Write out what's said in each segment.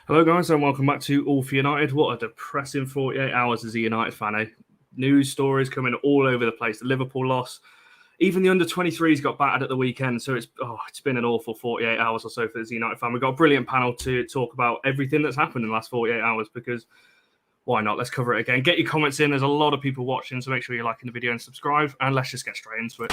Hello, guys, and welcome back to All for United. What a depressing 48 hours as a United fan, eh? News stories coming all over the place. The Liverpool loss. Even the under-23s got battered at the weekend, so it's been an awful 48 hours or so for the United fan. We've got a brilliant panel to talk about everything that's happened in the last 48 hours because why not? Let's cover it again. Get your comments in. There's a lot of people watching, so make sure you're liking the video and subscribe, and let's just get straight into it.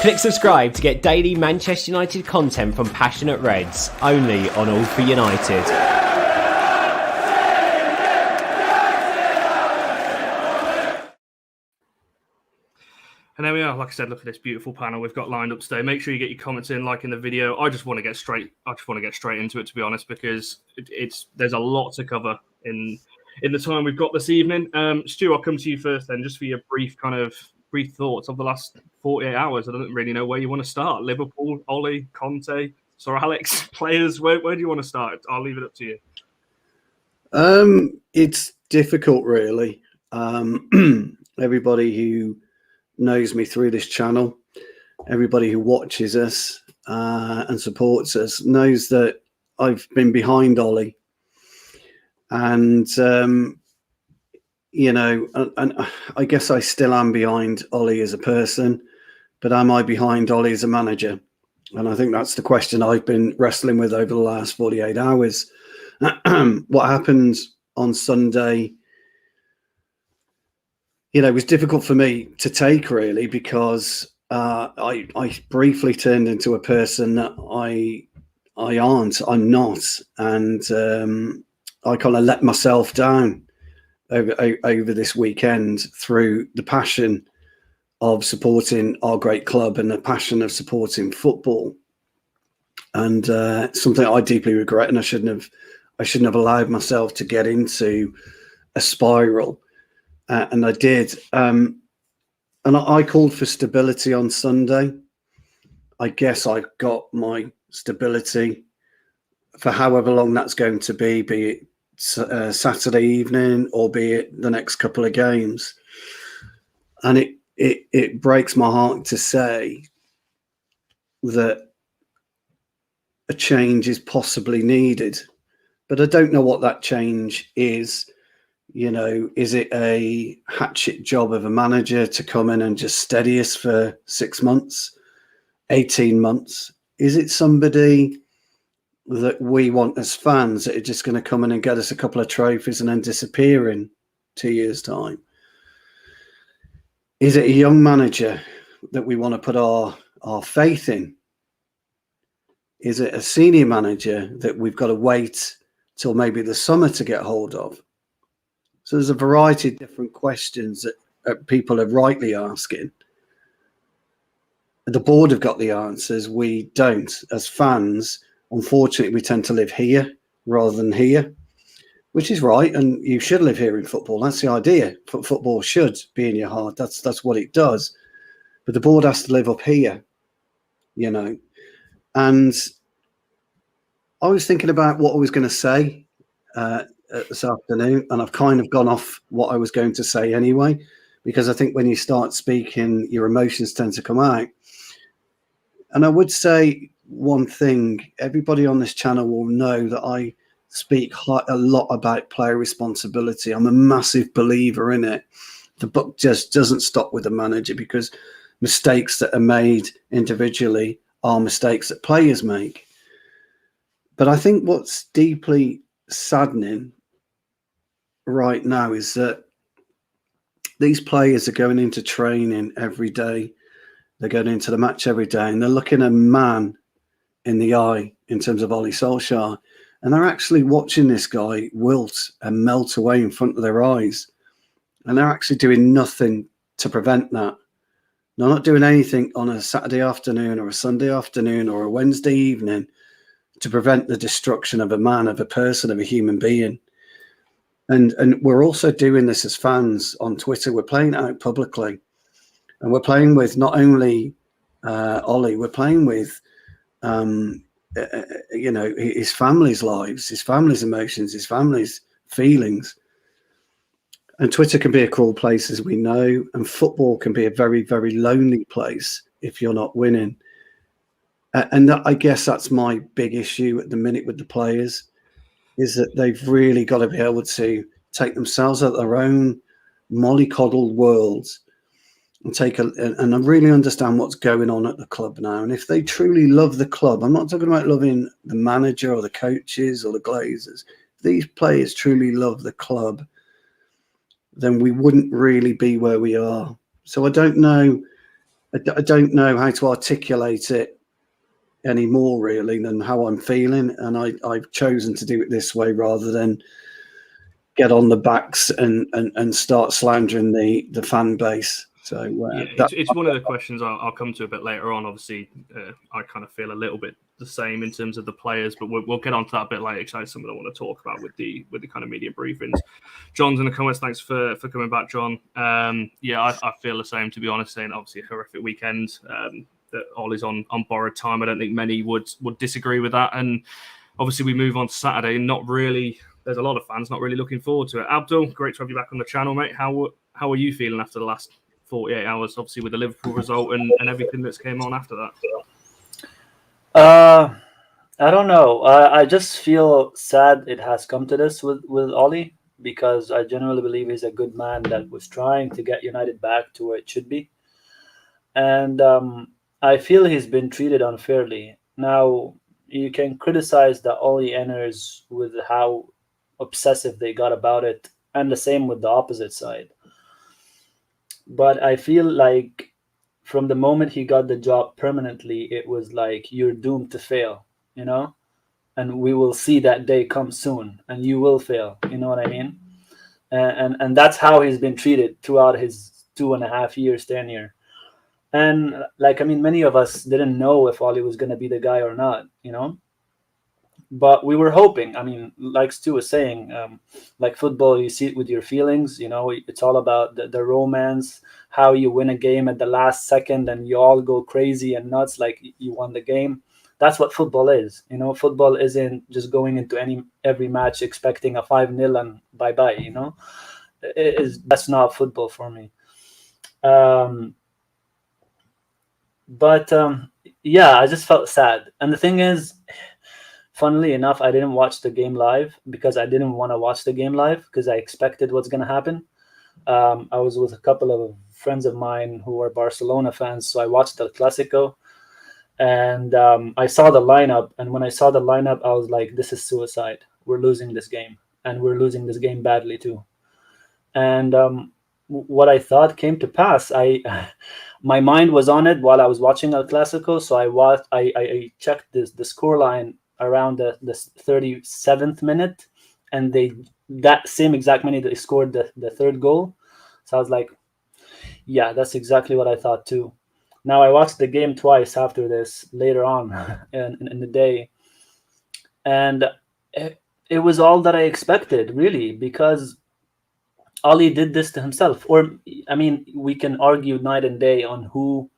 Click subscribe to get daily Manchester United content from passionate Reds, only on All for United. And there we are. Like I said, look at this beautiful panel we've got lined up today. Make sure you get your comments in, liking the video. I just want to get straight into it, to be honest, because there's a lot to cover in the time we've got this evening. Stu, I'll come to you first then, just for your brief thoughts of the last 48 hours. I don't really know where you want to start. Liverpool, Ollie, Conte, Sir Alex, players. Where do you want to start? I'll leave it up to you. It's difficult, really. Everybody who knows me through this channel, everybody who watches us and supports us knows that I've been behind Ollie. And, and I guess I still am behind Ollie as a person, but am I behind Ollie as a manager? And I think that's the question I've been wrestling with over the last 48 hours. What happened on Sunday, it was difficult for me to take, really, because I briefly turned into a person that I'm not. And I kind of let myself down over this weekend through the passion of supporting our great club and the passion of supporting football. And something I deeply regret, and I shouldn't have allowed myself to get into a spiral. And I did. And I called for stability on Sunday. I guess I got my stability for however long that's going to be it Saturday evening or be it the next couple of games. And it breaks my heart to say that a change is possibly needed, but I don't know what that change is. Is it a hatchet job of a manager to come in and just steady us for 6 months, 18 months? Is it somebody that we want as fans that are just going to come in and get us a couple of trophies and then disappear in 2 years' time? Is it a young manager that we want to put our faith in? Is it a senior manager that we've got to wait till maybe the summer to get hold of? So there's a variety of different questions that people are rightly asking. The board have got the answers. We don't. As fans, unfortunately, we tend to live here rather than here, which is right. And you should live here in football. That's the idea. Football should be in your heart. That's what it does. But the board has to live up here, And I was thinking about what I was going to say this afternoon, and I've kind of gone off what I was going to say anyway, because I think when you start speaking, your emotions tend to come out. And I would say one thing: everybody on this channel will know that I speak a lot about player responsibility. I'm a massive believer in it. The book just doesn't stop with the manager, because mistakes that are made individually are mistakes that players make. But I think what's deeply saddening right now is that these players are going into training every day. They're going into the match every day, and they're looking a man in the eye in terms of Ollie Solskjaer, and they're actually watching this guy wilt and melt away in front of their eyes, and they're actually doing nothing to prevent that. They're not doing anything on a Saturday afternoon or a Sunday afternoon or a Wednesday evening to prevent the destruction of a man, of a person, of a human being. And we're also doing this as fans on Twitter. We're playing it out publicly. And we're playing with not only Ollie, we're playing with, his family's lives, his family's emotions, his family's feelings. And Twitter can be a cruel place, as we know, and football can be a very, very lonely place if you're not winning. And I guess that's my big issue at the minute with the players, is that they've really got to be able to take themselves out of their own mollycoddled worlds and and really understand what's going on at the club now. And if they truly love the club, I'm not talking about loving the manager or the coaches or the Glazers. If these players truly love the club, then we wouldn't really be where we are. So I don't know how to articulate it any more really than how I'm feeling, and I've chosen to do it this way rather than get on the backs and start slandering the fan base. So it's one of the questions I'll come to a bit later on. Obviously, I kind of feel a little bit the same in terms of the players, but we'll get onto that a bit later because that's something I want to talk about with the kind of media briefings. John's in the comments. Thanks for coming back, John. I feel the same, to be honest. Saying obviously a horrific weekend. That Ollie's on borrowed time. I don't think many would disagree with that. And obviously we move on to Saturday. There's a lot of fans not really looking forward to it. Abdel, great to have you back on the channel, mate. How are you feeling after the last 48 hours, obviously with the Liverpool result and everything that's came on after that? I don't know. I just feel sad it has come to this with Ollie, because I genuinely believe he's a good man that was trying to get United back to where it should be. And I feel he's been treated unfairly. Now, you can criticize the Ollie enters with how obsessive they got about it, and the same with the opposite side. But I feel like from the moment he got the job permanently, it was like, you're doomed to fail, and we will see that day come soon, and you will fail. You know what I mean? And that's how he's been treated throughout his 2.5 years tenure. And many of us didn't know if Ollie was going to be the guy or not, but we were hoping. Like Stu was saying, like football, you see it with your feelings. It's all about the romance, how you win a game at the last second and you all go crazy and nuts like you won the game. That's what football is. Football isn't just going into every match expecting a 5-0 and bye-bye. That's not football for me. But I just felt sad. And the thing is, funnily enough, I didn't watch the game live because I didn't want to watch the game live because I expected what's going to happen. I was with a couple of friends of mine who are Barcelona fans, so I watched El Clasico, and I saw the lineup. And when I saw the lineup, I was like, this is suicide. We're losing this game, and we're losing this game badly too. And what I thought came to pass. My mind was on it while I was watching El Clasico, so I checked the scoreline around the 37th minute, and that same exact minute they scored the third goal. So I was like, yeah, that's exactly what I thought too. Now I watched the game twice after this later on in the day, and it was all that I expected, really, because Ollie did this to himself. Or we can argue night and day on who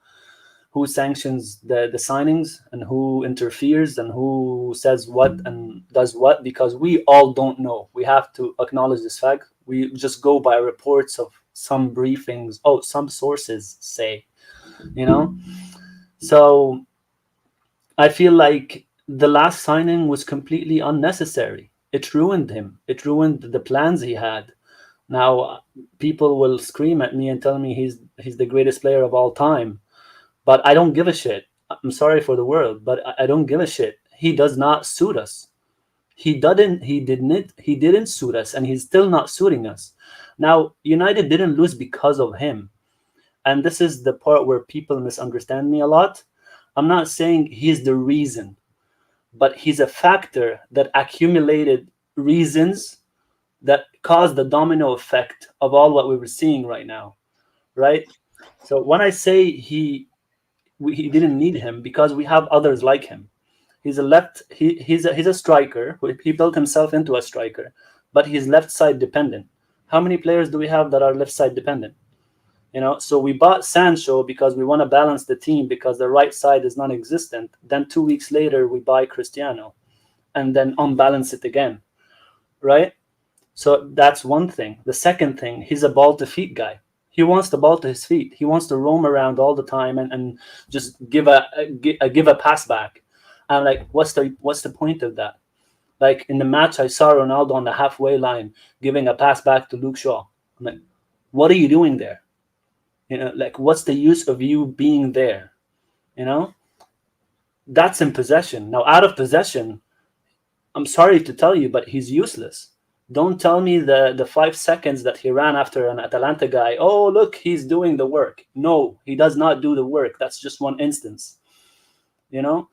sanctions the signings and who interferes and who says what and does what, because we all don't know. We have to acknowledge this fact. We just go by reports of some briefings. Oh, some sources say, So I feel like the last signing was completely unnecessary. It ruined him. It ruined the plans he had. Now, people will scream at me and tell me he's the greatest player of all time. But I don't give a shit. I'm sorry for the world, but I don't give a shit. He does not suit us. He didn't suit us, and he's still not suiting us. Now, United didn't lose because of him. And this is the part where people misunderstand me a lot. I'm not saying he's the reason, but he's a factor that accumulated reasons that caused the domino effect of all what we were seeing right now, right? So when I say he didn't need him, because we have others like him. He's a striker. He built himself into a striker, but he's left side dependent. How many players do we have that are left side dependent? So we bought Sancho because we want to balance the team because the right side is non-existent. Then 2 weeks later we buy Cristiano, and then unbalance it again, right? So that's one thing. The second thing, he's a ball to feet guy. He wants the ball to his feet. He wants to roam around all the time and just give a pass back. I'm like, what's the point of that? Like in the match, I saw Ronaldo on the halfway line giving a pass back to Luke Shaw. I'm like, what are you doing there? You know, like, what's the use of you being there? You know, that's in possession. Now, out of possession, I'm sorry to tell you, but he's useless. Don't tell me the 5 seconds that he ran after an Atalanta guy. Oh, look, he's doing the work. No, he does not do the work. That's just one instance, you know?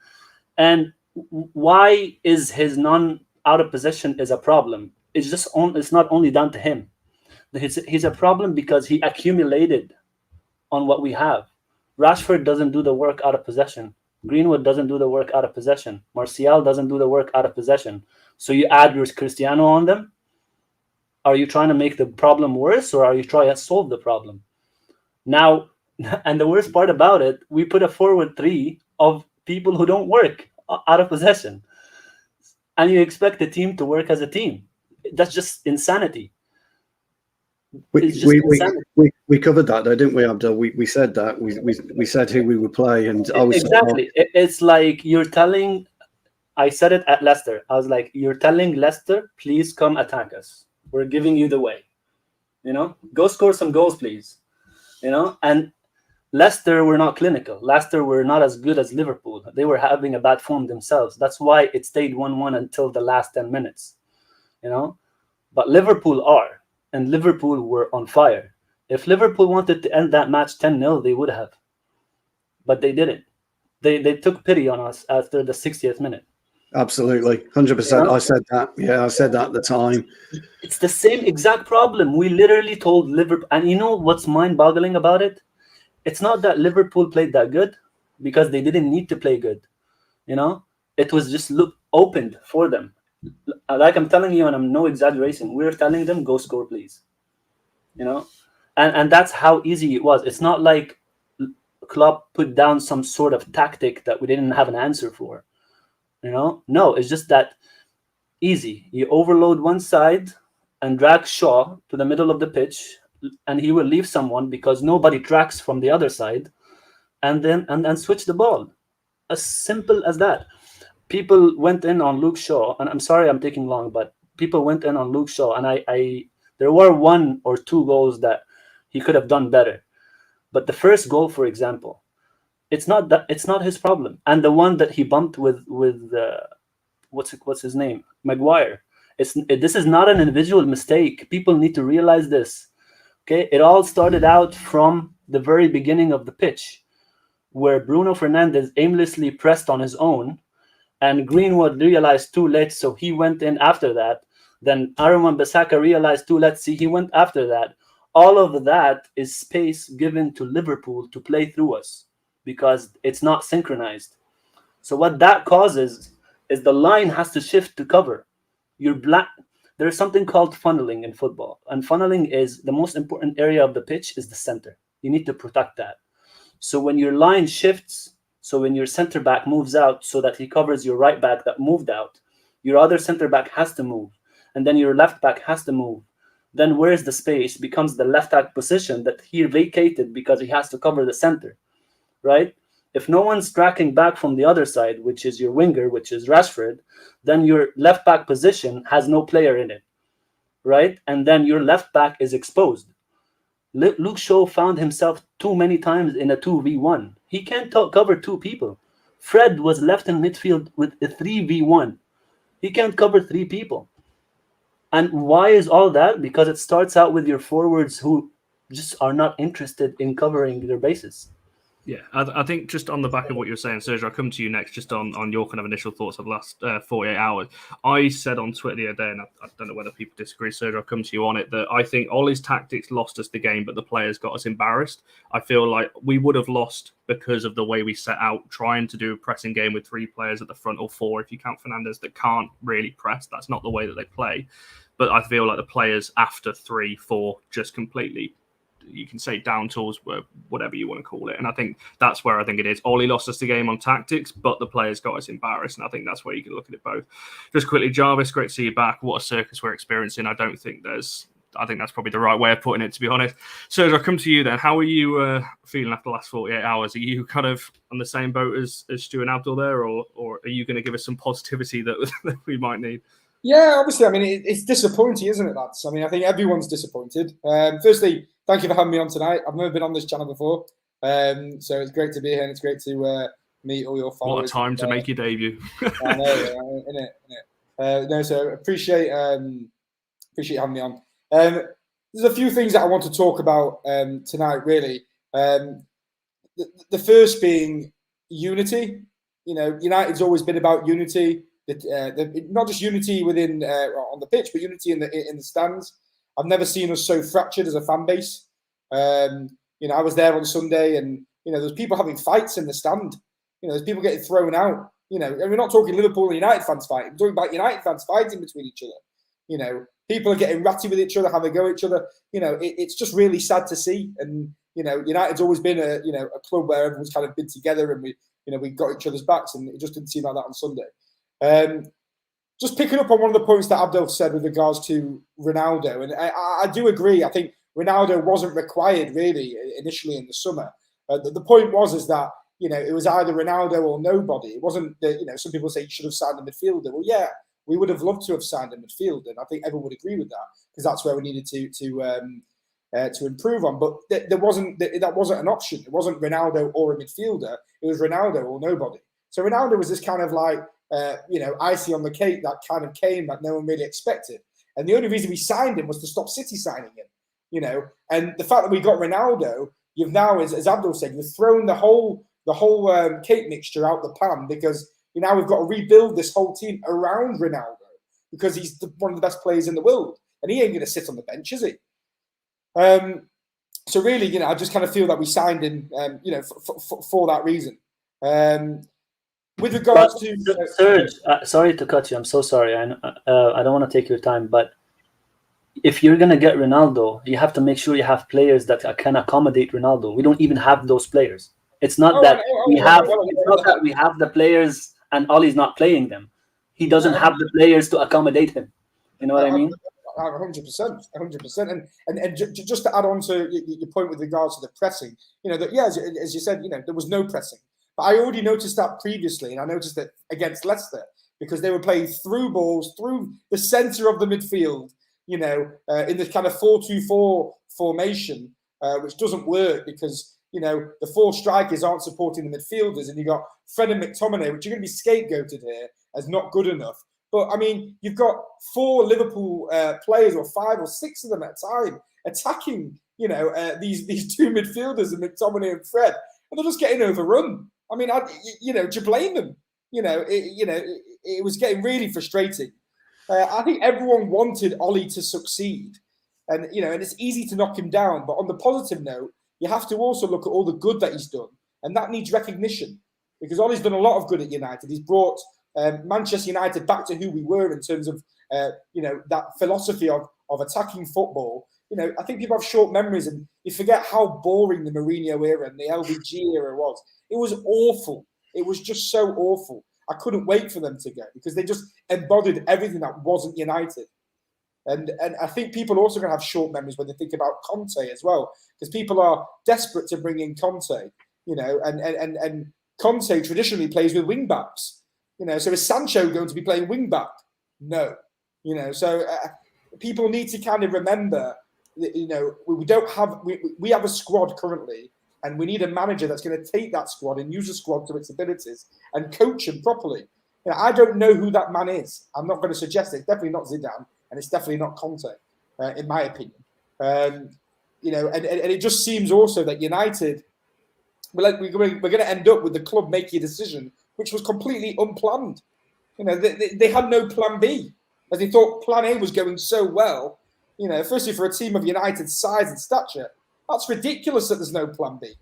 And why is his out of possession is a problem? It's not only down to him. He's a problem because he accumulated on what we have. Rashford doesn't do the work out of possession. Greenwood doesn't do the work out of possession. Martial doesn't do the work out of possession. So you add your Cristiano on them. Are you trying to make the problem worse, or are you trying to solve the problem? Now, and the worst part about it, we put a forward three of people who don't work out of possession. And you expect the team to work as a team. That's just insanity. We covered that though, didn't we, Abdel? We said that. We said who we would play, and I was exactly. It's like you're telling. I said it at Leicester. I was like, you're telling Leicester, please come attack us. We're giving you the way. You know, go score some goals, please. You know, and Leicester were not clinical. Leicester were not as good as Liverpool. They were having a bad form themselves. That's why it stayed 1-1 until the last 10 minutes. You know, but Liverpool are. And Liverpool were on fire. If Liverpool wanted to end that match 10-0, they would have. But they didn't. They took pity on us after the 60th minute. Absolutely. 100%. I said that. Yeah, I said that at the time. It's the same exact problem. We literally told Liverpool. And you know what's mind-boggling about it? It's not that Liverpool played that good, because they didn't need to play good. You know? It was just opened for them. Like I'm telling you, and I'm no exaggeration, we're telling them, go score, please. You know, and that's how easy it was. It's not like Klopp put down some sort of tactic that we didn't have an answer for. You know, no, it's just that easy. You overload one side and drag Shaw to the middle of the pitch, and he will leave someone because nobody tracks from the other side, and then switch the ball. As simple as that. People went in on Luke Shaw, and I'm sorry I'm taking long, but people went in on Luke Shaw, and there were 1 or 2 goals that he could have done better. But the first goal, for example, it's not his problem. And the one that he bumped with what's his name? Maguire. This is not an individual mistake. People need to realize this. Okay? It all started out from the very beginning of the pitch, where Bruno Fernandes aimlessly pressed on his own. And Greenwood realized too late, so he went in after that. Then Aaron Wan-Bissaka realized too late, see, he went after that. All of that is space given to Liverpool to play through us because it's not synchronized. So what that causes is the line has to shift to cover. There's something called funneling in football. And funneling is the most important area of the pitch is the center. You need to protect that. So when your line shifts, so when your center back moves out so that he covers your right back that moved out, your other center back has to move. And then your left back has to move. Then where's the space becomes the left back position that he vacated because he has to cover the center, right? If no one's tracking back from the other side, which is your winger, which is Rashford, then your left back position has no player in it, right? And then your left back is exposed. Luke Shaw found himself too many times in a 2v1. He can't cover 2 people. Fred was left in midfield with a 3v1. He can't cover 3 people. And why is all that? Because it starts out with your forwards who just are not interested in covering their bases. Yeah, I think just on the back of what you were saying, Sergio, I'll come to you next just on your kind of initial thoughts of the last 48 hours. I said on Twitter the other day, and I don't know whether people disagree, Sergio, I'll come to you on it, that I think Ollie's tactics lost us the game, but the players got us embarrassed. I feel like we would have lost because of the way we set out, trying to do a pressing game with 3 players at the front, or 4 if you count Fernandes, that can't really press. That's not the way that they play. But I feel like the players after 3, 4 just completely you can say down tools, whatever you want to call it. And I think that's where I think it is. Ollie lost us the game on tactics, but the players got us embarrassed. And I think that's where you can look at it both. Just quickly, Jarvis, great to see you back. What a circus we're experiencing. I think that's probably the right way of putting it, to be honest. Serge, I'll come to you then. How are you feeling after the last 48 hours? Are you kind of on the same boat as Stu and Abdel there, or are you going to give us some positivity that we might need? Yeah, obviously. I mean, it's disappointing, isn't it, lads? I mean, I think everyone's disappointed. Firstly, thank you for having me on tonight. I've never been on this channel before, so it's great to be here, and it's great to meet all your followers. What a time to make your debut! I know, innit. No, so appreciate having me on. There's a few things that I want to talk about tonight, really. The first being unity. You know, United's always been about unity. Not just unity within on the pitch, but unity in the stands. I've never seen us so fractured as a fan base. You know, I was there on Sunday, and you know, there's people having fights in the stand. You know, there's people getting thrown out. You know, and we're not talking Liverpool and United fans fighting. We're talking about United fans fighting between each other. You know, people are getting ratty with each other, having a go at each other. You know, it's just really sad to see. And you know, United's always been a club where everyone's kind of been together, and we got each other's backs, and it just didn't seem like that on Sunday. Just picking up on one of the points that Abdel said with regards to Ronaldo, and I do agree. I think Ronaldo wasn't required really initially in the summer. The point is that you know, it was either Ronaldo or nobody. It wasn't that, you know, some people say you should have signed a midfielder. Well, yeah, we would have loved to have signed a midfielder, and I think everyone would agree with that, because that's where we needed to improve on. But that wasn't an option. It wasn't Ronaldo or a midfielder. It was Ronaldo or nobody. So Ronaldo was this kind of like icing on the cake that kind of came that no one really expected. And the only reason we signed him was to stop City signing him. You know, and the fact that we got Ronaldo, you've now, as Abdel said, you've thrown the whole cake mixture out the pan, because now we've got to rebuild this whole team around Ronaldo, because he's one of the best players in the world, and he ain't going to sit on the bench, is he? So really, you know, I just kind of feel that we signed him, for that reason. With regards to Serge, sorry to cut you. I'm so sorry. I don't want to take your time, but if you're going to get Ronaldo, you have to make sure you have players that can accommodate Ronaldo. We don't even have those players. It's not that we have the players and Ollie's not playing them. He doesn't have the players to accommodate him. You know what I mean? 100%. And just to add on to your point with regards to the pressing, you know, that, yeah, as you said, you know, there was no pressing. But I already noticed that previously, and I noticed that against Leicester, because they were playing through balls, through the centre of the midfield, you know, in this kind of 4-2-4 formation, which doesn't work because, you know, the four strikers aren't supporting the midfielders, and you got Fred and McTominay, which are going to be scapegoated here as not good enough. But, I mean, you've got 4 Liverpool players, or 5 or 6 of them at a time, attacking, you know, these 2 midfielders, and McTominay and Fred, and they're just getting overrun. I mean, do you blame them? It was getting really frustrating. I think everyone wanted Ollie to succeed, and it's easy to knock him down. But on the positive note, you have to also look at all the good that he's done, and that needs recognition, because Ollie's done a lot of good at United. He's brought Manchester United back to who we were in terms of that philosophy of attacking football. You know, I think people have short memories, and you forget how boring the Mourinho era and the LVG era was. It was awful. It was just so awful. I couldn't wait for them to go, because they just embodied everything that wasn't United. And I think people also going to have short memories when they think about Conte as well, because people are desperate to bring in Conte. You know, and Conte traditionally plays with wing backs. You know, so is Sancho going to be playing wing back? No. You know, so people need to kind of remember that, you know, we have a squad currently, and we need a manager that's going to take that squad and use the squad to its abilities and coach them properly. You know, I don't know who that man is. I'm not going to suggest it. It's definitely not Zidane, and it's definitely not Conte, in my opinion. And it just seems also that United, we're going to end up with the club making a decision which was completely unplanned. You know, they had no plan B, as they thought plan A was going so well. You know, firstly, for a team of United's size and stature, that's ridiculous that there's no plan B.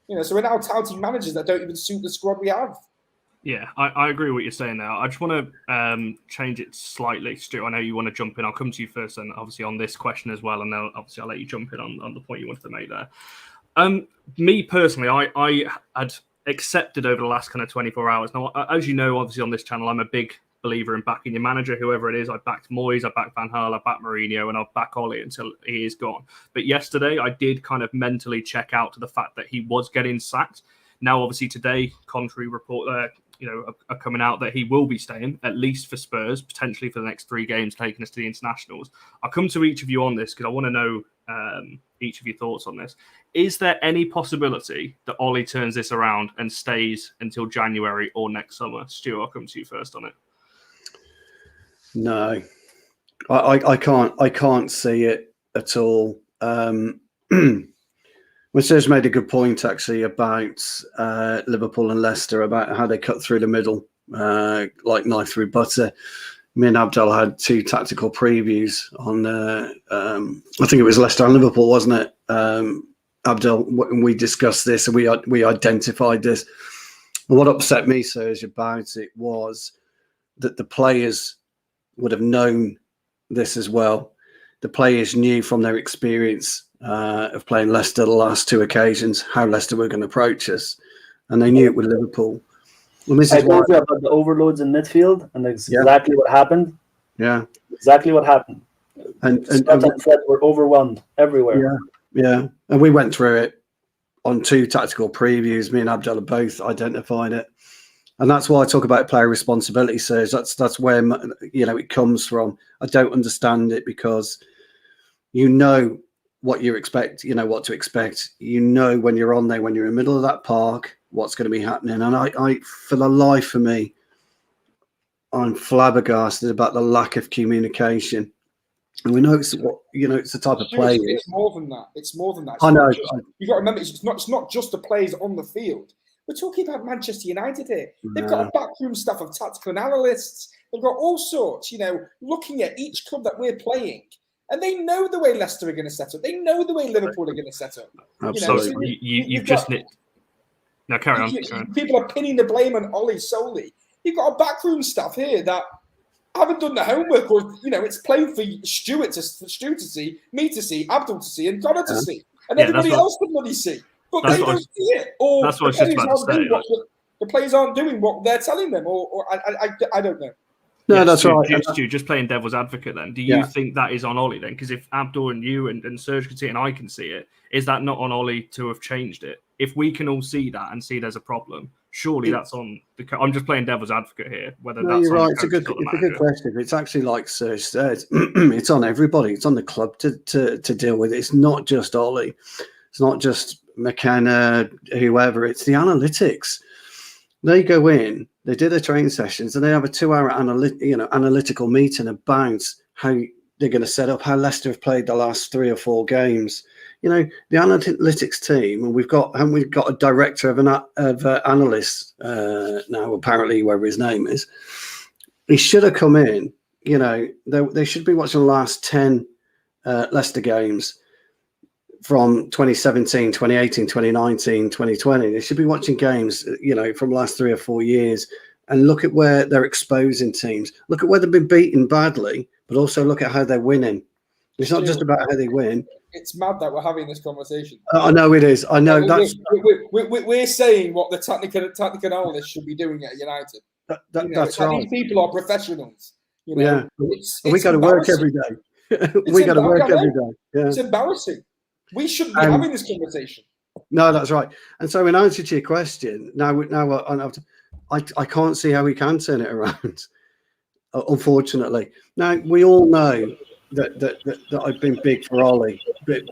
You know, so we're now touting managers that don't even suit the squad we have. Yeah, I agree with what you're saying now. I just want to change it slightly, Stu. I know you want to jump in. I'll come to you first, and obviously on this question as well, and then obviously I'll let you jump in on the point you wanted to make there. Me personally, I had accepted over the last kind of 24 hours. Now, as you know, obviously on this channel, I'm a big believer in backing your manager, whoever it is. I backed Moyes, I backed Van Gaal, I backed Mourinho, and I'll back Ollie until he is gone. But yesterday, I did kind of mentally check out to the fact that he was getting sacked. Now, obviously today, contrary report are coming out that he will be staying, at least for Spurs, potentially for the next 3 games, taking us to the internationals. I'll come to each of you on this because I want to know each of your thoughts on this. Is there any possibility that Ollie turns this around and stays until January or next summer? Stu, I'll come to you first on it. No, I can't see it at all. Serge made a good point actually about Liverpool and Leicester, about how they cut through the middle like knife through butter. Me and Abdel had 2 tactical previews on, I think it was Leicester and Liverpool, wasn't it? Abdel, and we discussed this and we identified this. And what upset me, Serge, about it was that the players would have known this as well. The players knew from their experience of playing Leicester the last 2 occasions how Leicester were going to approach us, and they knew it with Liverpool. Well, I told you about the overloads in midfield, and that's exactly what happened. Yeah, exactly what happened. And Fred were overwhelmed everywhere. Yeah, and we went through it on 2 tactical previews. Me and Abdel both identified it, and that's why I talk about player responsibility, Serge. That's where it comes from. I don't understand it because what you expect, what to expect. When you're on there, when you're in the middle of that park, what's going to be happening. And I for the life of me, I'm flabbergasted about the lack of communication. And we know it's the type of play. It's more than that. It's more than that. I know. You've got to remember, it's not just the players on the field. We're talking about Manchester United here. They've got a backroom staff of tactical analysts. They've got all sorts, looking at each club that we're playing. And they know the way Leicester are going to set up. They know the way Liverpool are going to set up. Absolutely. You've just knit. Now carry on. People are pinning the blame on Ollie solely. You've got a backroom staff here that haven't done the homework, or it's plain for Stu to see, me to see, Abdel to see, and Connor to see, and everybody else can bloody see. But they don't see it. Or that's what I was just about to say. The players aren't doing what they're telling them, or I don't know. No, that's right. Stu, just playing devil's advocate then. Do you think that is on Ollie then? Because if Abdul and you and Serge can see it and I can see it, is that not on Ollie to have changed it? If we can all see that and see there's a problem, surely that's on the. I'm just playing devil's advocate here. Whether that's you're right. It's a good question. It's actually like Serge said. It's on everybody. It's on the club to deal with it. It's not just Ollie. It's not just McKenna, whoever. It's the analytics. They go in, they do their training sessions, and they have a 2-hour analytical meeting about how they're going to set up, how Leicester have played the last 3 or 4 games. The analytics team, and haven't we got a director of analysts now, apparently, whoever his name is. He should have come in. They should be watching the last 10 Leicester games from 2017, 2018, 2019, 2020. They should be watching games, from the last 3 or 4 years, and look at where they're exposing teams. Look at where they've been beaten badly, but also look at how they're winning. It's not just about how they win. It's mad that we're having this conversation. I know it is. I know we're saying what the technical analysts should be doing at United. That's right. These people are professionals. We got to work every day. We got to work every day. Yeah. It's embarrassing. We shouldn't be having this conversation. No, that's right. And so, in answer to your question, now I can't see how we can turn it around. Unfortunately, now we all know that I've been big for Ollie, but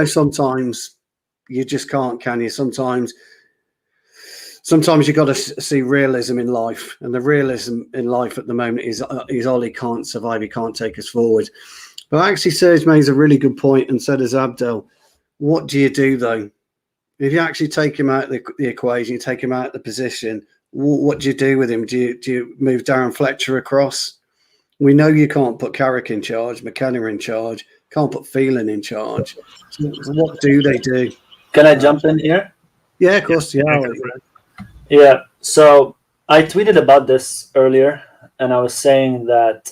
sometimes you just can't, can you? Sometimes you got to see realism in life, and the realism in life at the moment is Ollie can't survive. He can't take us forward. But actually, Serge made a really good point, and so does Abdel. What do you do, though? If you actually take him out of the equation, you take him out of the position, what do you do with him? Do you move Darren Fletcher across? We know you can't put Carrick in charge, McKenna in charge, can't put Phelan in charge. So what do they do? Can I jump in here? Yeah, of course. Yeah. Yeah. So I tweeted about this earlier, and I was saying that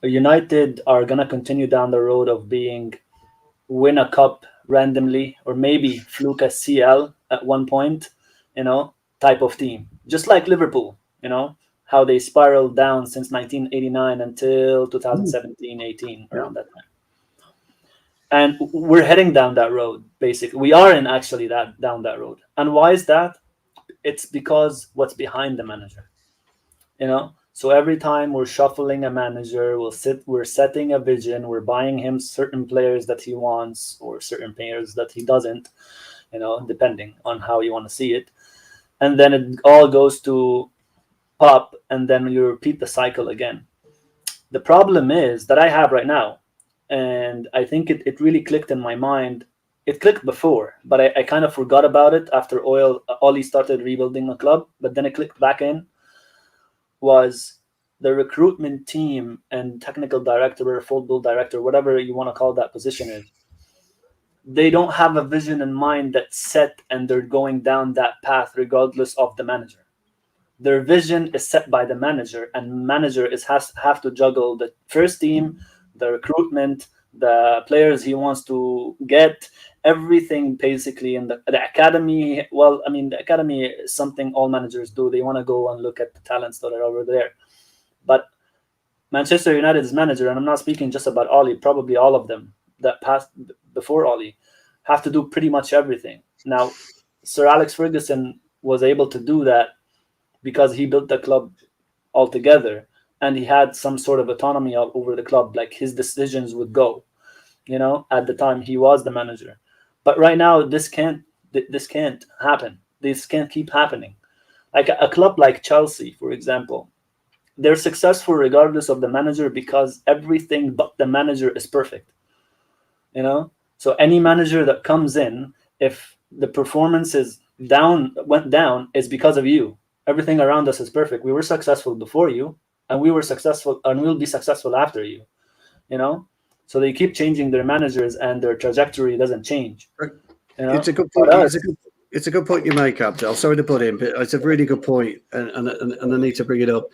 United are gonna continue down the road of being win a cup randomly, or maybe fluke a CL at one point, type of team. Just like Liverpool, how they spiraled down since 1989 until 2017-18, around that time. And we're heading down that road, basically. We are in actually down that road. And why is that? It's because what's behind the manager. So every time we're shuffling a manager, we're setting a vision, we're buying him certain players that he wants or certain players that he doesn't, depending on how you want to see it. And then it all goes to pop, and then you repeat the cycle again. The problem is that I have right now, and I think it really clicked in my mind. It clicked before, but I kind of forgot about it after Ollie started rebuilding the club, but then it clicked back in, was the recruitment team and technical director or football director, whatever you want to call that position is. They don't have a vision in mind that's set, and they're going down that path regardless of the manager. Their vision is set by the manager, and manager have to juggle the first team, the recruitment, the players he wants to get, everything basically in the academy. Well, I mean, the academy is something all managers do. They want to go and look at the talents that are over there. But Manchester United's manager, and I'm not speaking just about Ollie, probably all of them that passed before Ollie, have to do pretty much everything. Now, Sir Alex Ferguson was able to do that because he built the club altogether, and he had some sort of autonomy over the club, like his decisions would go, at the time he was the manager. But right now, this can't happen. This can't keep happening. Like a club like Chelsea, for example, they're successful regardless of the manager because everything but the manager is perfect. So any manager that comes in, if the performance went down, it's because of you. Everything around us is perfect. We were successful before you, and we were successful, and we'll be successful after you. So they keep changing their managers, and their trajectory doesn't change. It's a good point. It's a good point you make, Abdel. Sorry to butt in, but it's a really good point, and I need to bring it up.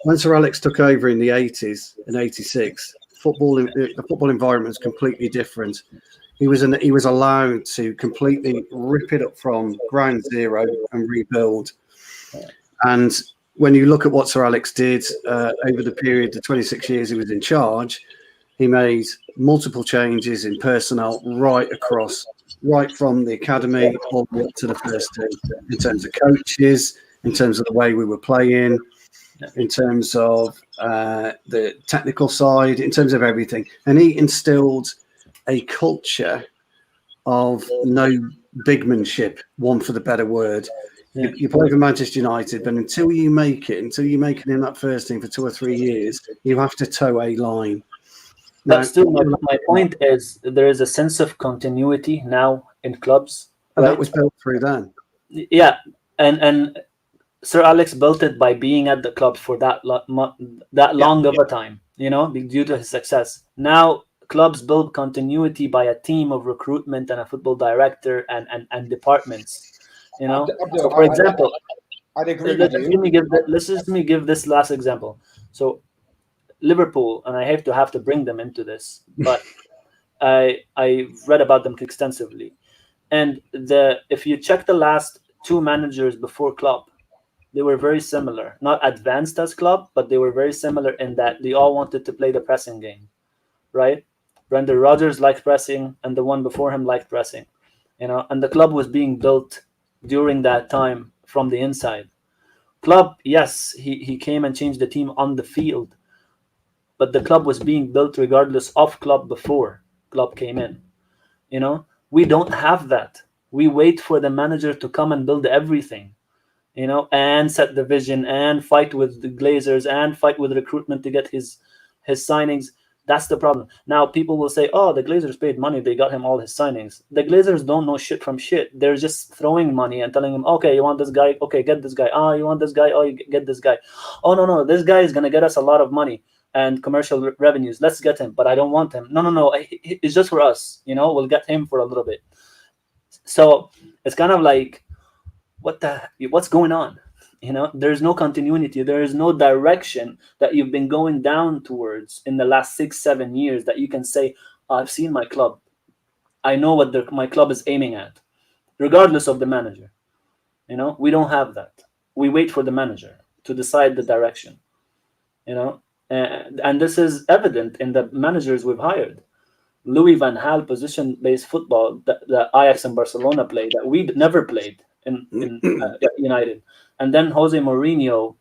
When Sir Alex took over in the 80s, in '86, the football environment was completely different. He was allowed to completely rip it up from ground zero and rebuild. And when you look at what Sir Alex did over the period, the 26 years he was in charge, he made multiple changes in personnel right across, right from the academy all the way up to the first team, in terms of coaches, in terms of the way we were playing, in terms of the technical side, in terms of everything. And he instilled a culture of no bigmanship, one for the better word. Yeah. You play for Manchester United, but until you make it in that first team for 2 or 3 years, you have to toe a line. But still, my point is there is a sense of continuity now in clubs. And right? that was built through then. Yeah, and Sir Alex built it by being at the club for that long of a time, due to his success. Now clubs build continuity by a team of recruitment and a football director and departments. So for example, I'd agree with you. Let's just give this last example. So Liverpool, and I have to bring them into this, but I read about them extensively. And if you check the last two managers before Klopp, they were very similar. Not advanced as Klopp, but they were very similar in that they all wanted to play the pressing game, right? Brendan Rodgers liked pressing, and the one before him liked pressing, and the club was being built during that time from the inside. Klopp, yes, he came and changed the team on the field, but the club was being built regardless of Klopp before Klopp came in. We don't have that. We wait for the manager to come and build everything, and set the vision and fight with the Glazers and fight with recruitment to get his signings. That's the problem. Now people will say, oh, the Glazers paid money. They got him all his signings. The Glazers don't know shit from shit. They're just throwing money and telling him, okay, you want this guy? Okay, get this guy. Oh, you want this guy? Oh, you get this guy. Oh, no, this guy is going to get us a lot of money and commercial revenues. Let's get him, but I don't want him. No. It's just for us. We'll get him for a little bit. So it's kind of like, what's going on? There's no continuity. There is no direction that you've been going down towards in the last 6-7 years that you can say, I've seen my club. I know what my club is aiming at, regardless of the manager. We don't have that. We wait for the manager to decide the direction. And this is evident in the managers we've hired. Louis van Gaal, position-based football that Ajax and Barcelona played, that we never played in United. And then Jose Mourinho,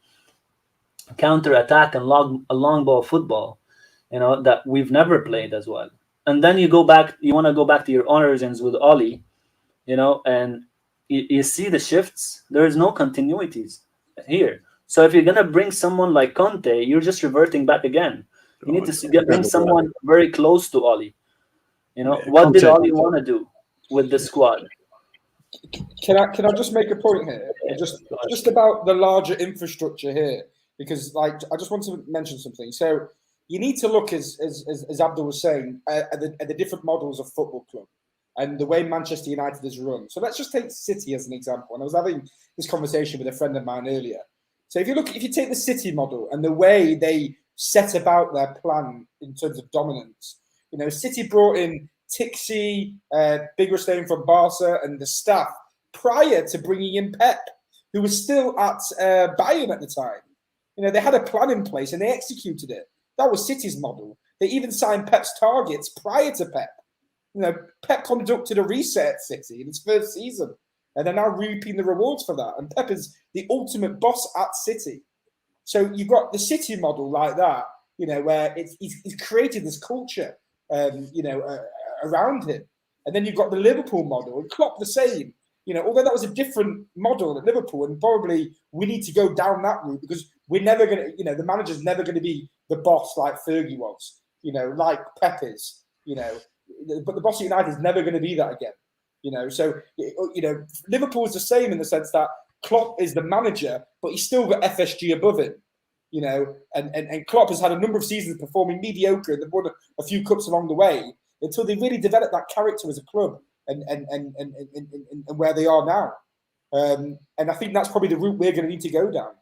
counter-attack and long ball football, that we've never played as well. And then you want to go back to your origins with Oli, and you see the shifts. There is no continuities here. So if you're going to bring someone like Conte, you're just reverting back again. You need to bring someone very close to Oli. What did Oli want to do with the squad? Can I just make a point here? Just about the larger infrastructure here, because I just want to mention something. So you need to look, as Abdel was saying, at the different models of football club and the way Manchester United is run. So let's just take City as an example. And I was having this conversation with a friend of mine earlier. So if you take the City model and the way they set about their plan in terms of dominance, City brought in Tixi, Big Rustain from Barca, and the staff prior to bringing in Pep, who was still at Bayern at the time. They had a plan in place and they executed it. That was City's model. They even signed Pep's targets prior to Pep. Pep conducted a reset at City in his first season, and they're now reaping the rewards for that. And Pep is the ultimate boss at City. So you've got the City model like that, where he's created this culture, around him. And then you've got the Liverpool model, and Klopp the same. Although that was a different model at Liverpool, and probably we need to go down that route because we're never going to, the manager's never going to be the boss like Fergie was, like Pep is, but the boss of United is never going to be that again. So, Liverpool is the same in the sense that Klopp is the manager, but he's still got FSG above him, and Klopp has had a number of seasons performing mediocre and they've won a few cups along the way until they really develop that character as a club and where they are now. And I think that's probably the route we're going to need to go down.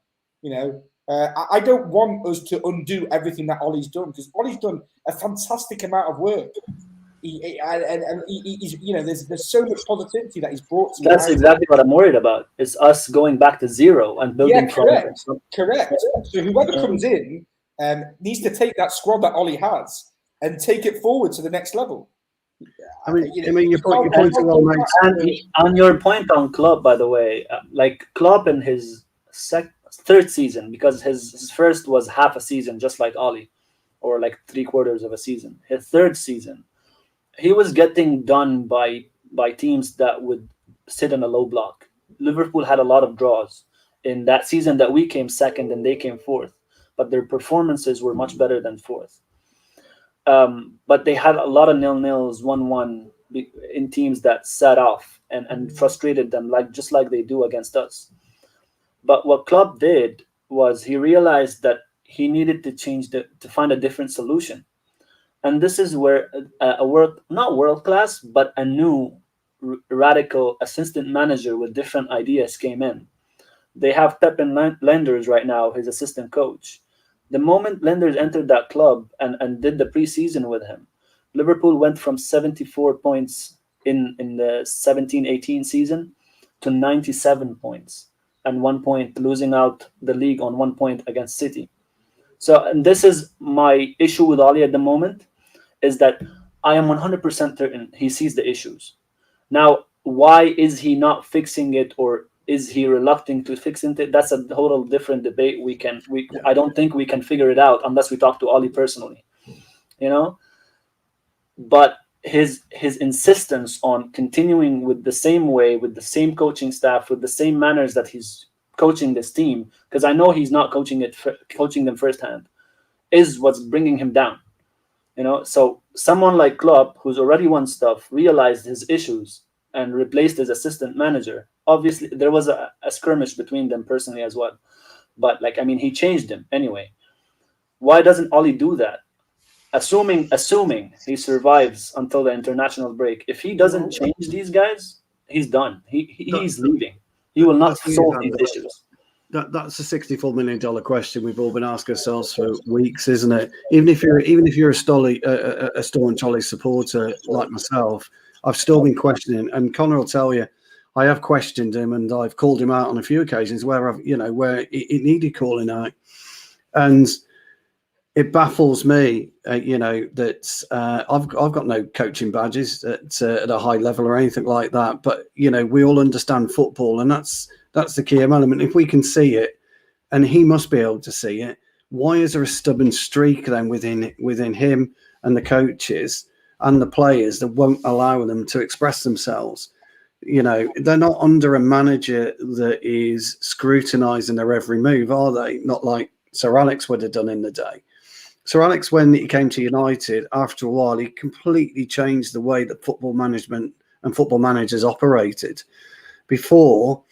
I don't want us to undo everything that Ollie's done, because Ollie's done a fantastic amount of work. He's, there's so much positivity that he's brought to. That's exactly what I'm worried about. It's us going back to zero and building from correct. So whoever comes in needs to take that squad that Ollie has and take it forward to the next level. Your point well made. And on your point on Klopp, by the way, like Klopp in his third season, because his first was half a season, just like Ollie, or like 3/4 of a season. His third season, he was getting done by teams that would sit in a low block. Liverpool had a lot of draws in that season that we came second and they came fourth, but their performances were much better than fourth. But they had a lot of 0-0s, 1-1 in teams that sat off and frustrated them, just like they do against us. But what Klopp did was he realized that he needed to find a different solution. And this is where not world-class, but a new radical assistant manager with different ideas came in. They have Pep and Lenders right now, his assistant coach. The moment Lenders entered that club and did the preseason with him, Liverpool went from 74 points in the 17-18 season to 97 points and 1 point, losing out the league on 1 point against City. So, and this is my issue with Ali at the moment, is that I am 100% certain he sees the issues. Now, why is he not fixing it, or is he reluctant to fix it? That's a total different debate. I don't think we can figure it out unless we talk to Ali personally, But his insistence on continuing with the same way, with the same coaching staff, with the same manners that he's coaching this team, because I know he's not coaching them firsthand, is what's bringing him down. So someone like Klopp, who's already won stuff, realized his issues and replaced his assistant manager. Obviously, there was a skirmish between them personally as well. But he changed him anyway. Why doesn't Oli do that? Assuming he survives until the international break. If he doesn't change these guys, he's done. He's leaving. He will not solve these issues. that's a $64 million question we've all been asking ourselves for weeks, isn't it? Even if you're a staunch Ollie supporter like myself, I've still been questioning. And Connor will tell you, I have questioned him, and I've called him out on a few occasions where it needed calling out, and it baffles me, that I've got no coaching badges at a high level or anything like that. But we all understand football, and that's the key element. If we can see it, and he must be able to see it, why is there a stubborn streak then within him and the coaches and the players that won't allow them to express themselves? They're not under a manager that is scrutinising their every move, are they? Not like Sir Alex would have done in the day. Sir Alex, when he came to United, after a while, he completely changed the way that football management and football managers operated. Before,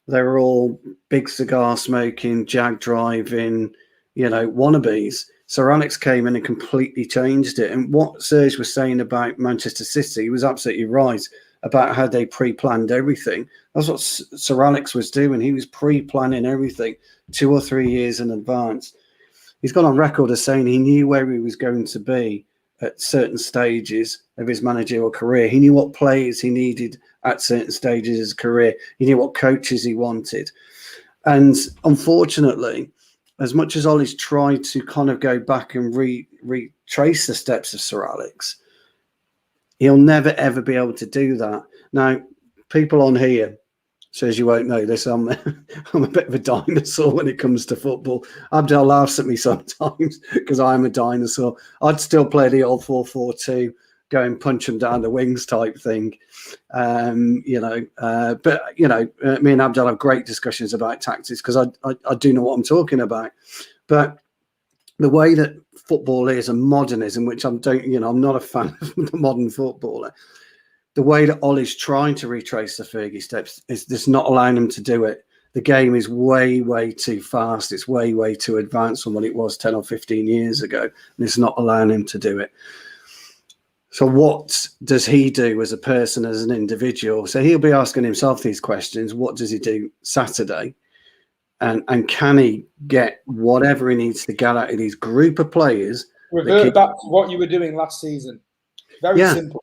they were all big cigar smoking, jag driving, wannabes. Sir Alex came in and completely changed it. And what Serge was saying about Manchester City, he was absolutely right about how they pre-planned everything. That's what Sir Alex was doing. He was pre-planning everything 2 or 3 years in advance. He's gone on record as saying he knew where he was going to be at certain stages of his managerial career. He knew what players he needed at certain stages of his career. He knew what coaches he wanted. And unfortunately, as much as Ollie's tried to kind of go back and retrace the steps of Sir Alex, he'll never, ever be able to do that. Now, people on here, says you won't know this, I'm a bit of a dinosaur when it comes to football. Abdel laughs at me sometimes because I'm a dinosaur. I'd still play the old 4-4-2, go and punch them down the wings type thing. But me and Abdel have great discussions about tactics because I do know what I'm talking about. But the way that football is and modernism, which I'm not a fan of the modern footballer, the way that Ollie's trying to retrace the Fergie steps is just not allowing him to do it. The game is way, way too fast. It's way, way too advanced from what it was 10 or 15 years ago. And it's not allowing him to do it. So what does he do as a person, as an individual? So he'll be asking himself these questions. What does he do Saturday? And can he get whatever he needs to get out of these group of players? Revert back to what you were doing last season. Very simple.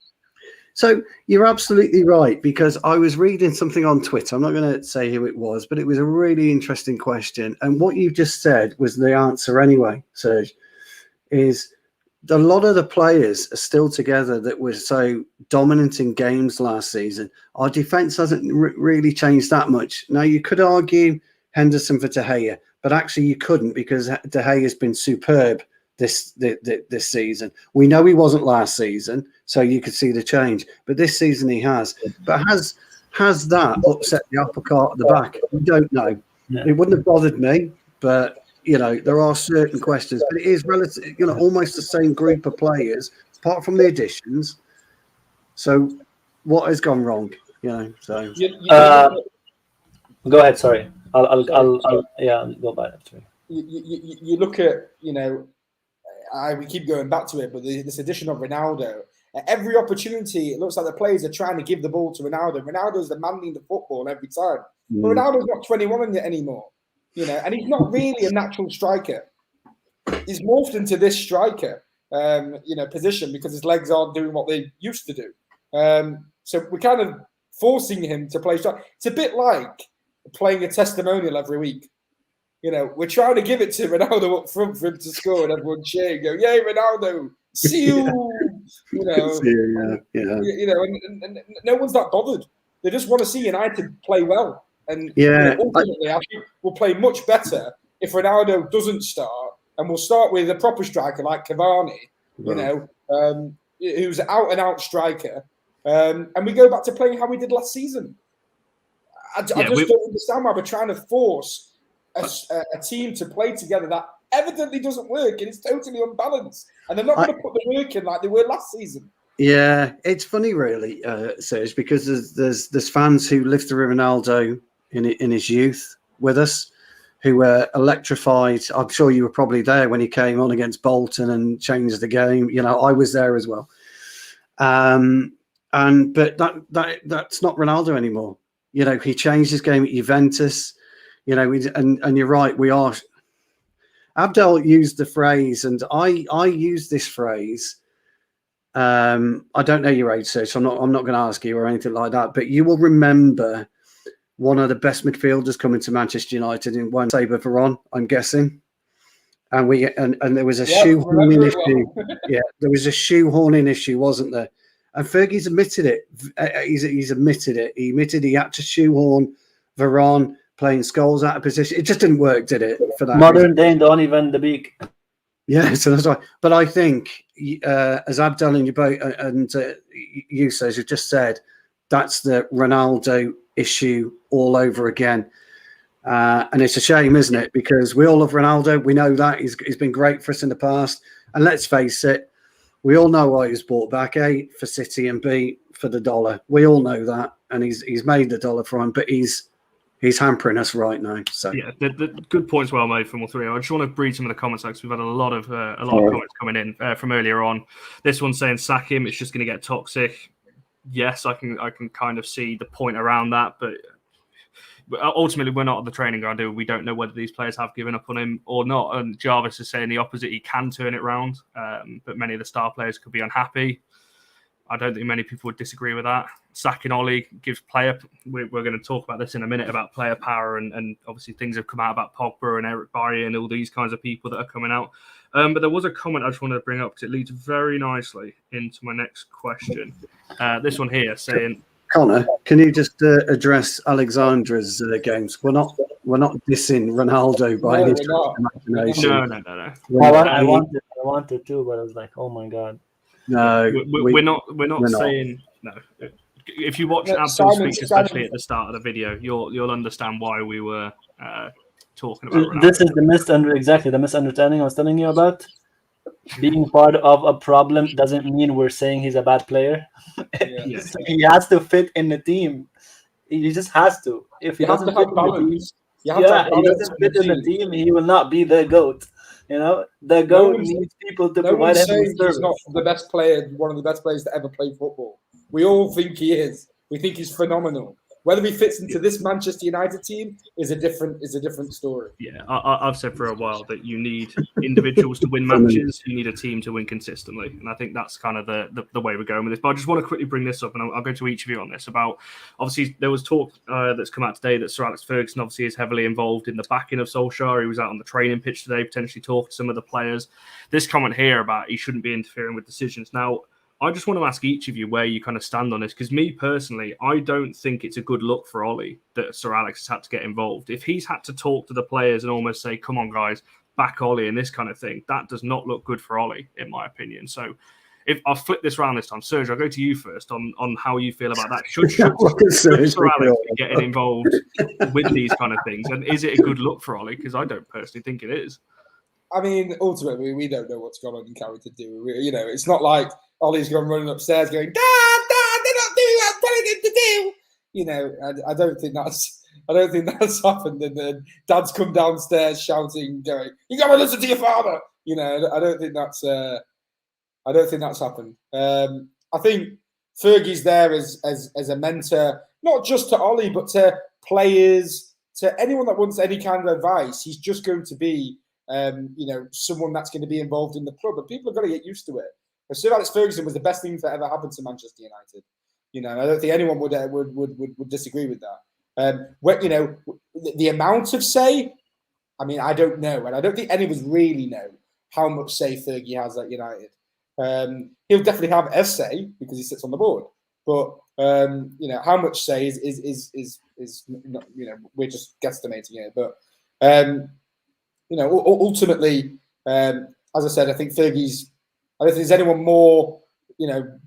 So you're absolutely right, because I was reading something on Twitter. I'm not going to say who it was, but it was a really interesting question. And what you've just said was the answer anyway, Serge, is a lot of the players are still together that were so dominant in games last season. Our defence hasn't really changed that much. Now, you could argue Henderson for De Gea, but actually you couldn't, because De Gea has been superb this season. We know he wasn't last season, so you could see the change. But this season he has. But has that upset the apple cart at the back? We don't know. Yeah. It wouldn't have bothered me, but there are certain questions. But it is relative, almost the same group of players, apart from the additions. So what has gone wrong? So go ahead. Sorry, I'll go back after. You look at we keep going back to it, but this addition of Ronaldo, at every opportunity, it looks like the players are trying to give the ball to Ronaldo. Ronaldo's demanding the football every time. But Ronaldo's not 21 anymore, and he's not really a natural striker. He's morphed into this striker, position because his legs aren't doing what they used to do. So we're kind of forcing him to play striker. It's a bit like playing a testimonial every week. We're trying to give it to Ronaldo up front for him to score, and everyone cheer and go, "Yay, Ronaldo! See you!" And no one's that bothered. They just want to see United play well, and ultimately, I think we'll play much better if Ronaldo doesn't start, and we'll start with a proper striker like Cavani, who's an out-and-out striker, and we go back to playing how we did last season. I just don't understand why we're trying to force a team to play together that evidently doesn't work, and it's totally unbalanced, and they're not going to put the work in like they were last season. Yeah, it's funny, really, Serge, because there's fans who lived through Ronaldo in his youth with us, who were electrified. I'm sure you were probably there when he came on against Bolton and changed the game. I was there as well. But that's not Ronaldo anymore. He changed his game at Juventus. You know, and you're right. We are. Abdel used the phrase, and I use this phrase. I don't know your age, so I'm not going to ask you or anything like that. But you will remember one of the best midfielders coming to Manchester United in one Saber Veron, I'm guessing. And there was a shoehorning issue. Yeah, there was a shoehorning issue, wasn't there? And Fergie's admitted it. He's admitted it. He admitted he had to shoehorn Veron playing Scholes out of position. It just didn't work, did it? For that Modern day Donny van de Beek. Yeah, so that's right. But I think, as Abdel and you both and you says you just said, that's the Ronaldo issue all over again. And it's a shame, isn't it? Because we all love Ronaldo. We know that he's been great for us in the past. And let's face it, we all know why he was bought back. A, for City, and B, for the dollar. We all know that, and he's made the dollar for him. But he's hampering us right now. So yeah, the good points well made from all three. I just want to read some of the comments because we've had a lot of comments coming in from earlier on. This one's saying sack him. It's just going to get toxic. Yes, I can kind of see the point around that, but ultimately we're not at the training ground. We don't know whether these players have given up on him or not. And Jarvis is saying the opposite. He can turn it round, but many of the star players could be unhappy. I don't think many people would disagree with that. Sacking Ollie gives player. We're going to talk about this in a minute about player power, and obviously things have come out about Pogba and Eric Bailly and all these kinds of people that are coming out. But there was a comment I just wanted to bring up because it leads very nicely into my next question. This one here saying, Connor, can you just address Alexandra's games? We're not dissing Ronaldo by any stretch of imagination. No. I wanted to, but I was like, oh my god. No, we're not saying no. If you watch Abdel speak, especially at the start of the video, you'll understand why we were talking about Ronaldo. This is the misunderstanding I was telling you about. Being part of a problem doesn't mean we're saying he's a bad player. Yes. He has to fit in the team. He just has to. If he doesn't fit in the team, he will not be the GOAT. You know, the GOAT needs people to provide him with service. He's not the best player, one of the best players to ever play football. We all think he is. We think he's phenomenal. Whether he fits into this Manchester United team is a different story. Yeah, I've said for a while that you need individuals to win matches. You need a team to win consistently, and I think that's kind of the way we're going with this. But I just want to quickly bring this up, and I'll go to each of you on this. About obviously there was talk that's come out today that Sir Alex Ferguson obviously is heavily involved in the backing of Solskjaer. He was out on the training pitch today, potentially talking to some of the players. This comment here about he shouldn't be interfering with decisions. Now, I just want to ask each of you where you kind of stand on this, because me personally, I don't think it's a good look for Ollie that Sir Alex has had to get involved. If he's had to talk to the players and almost say, come on, guys, back Ollie and this kind of thing, that does not look good for Ollie, in my opinion. So if I'll flip this around this time, Serge, I'll go to you first on how you feel about that. Should Sir Alex be getting involved with these kind of things? And is it a good look for Ollie? Because I don't personally think it is. I mean, ultimately, we don't know what's going on in Carrington, do we? You know, it's not like Ollie's gone running upstairs going, Dad, they're not doing what I'm telling them to do. You know, I don't think that's happened. And then Dad's come downstairs shouting, going, "You got to listen to your father." You know, I don't think that's happened. I think Fergie's there as a mentor, not just to Ollie, but to players, to anyone that wants any kind of advice. He's just going to be, someone that's going to be involved in the club, and people have got to get used to it. But Sir Alex Ferguson was the best thing that ever happened to Manchester United. You know, I don't think anyone would disagree with that. The amount of say, I mean, I don't know, and I don't think any of us really know how much say Fergie has at United. He'll definitely have a say because he sits on the board, but how much say is not, we're just guesstimating it. But ultimately, as I said, I think Fergie's. I don't think there's anyone more,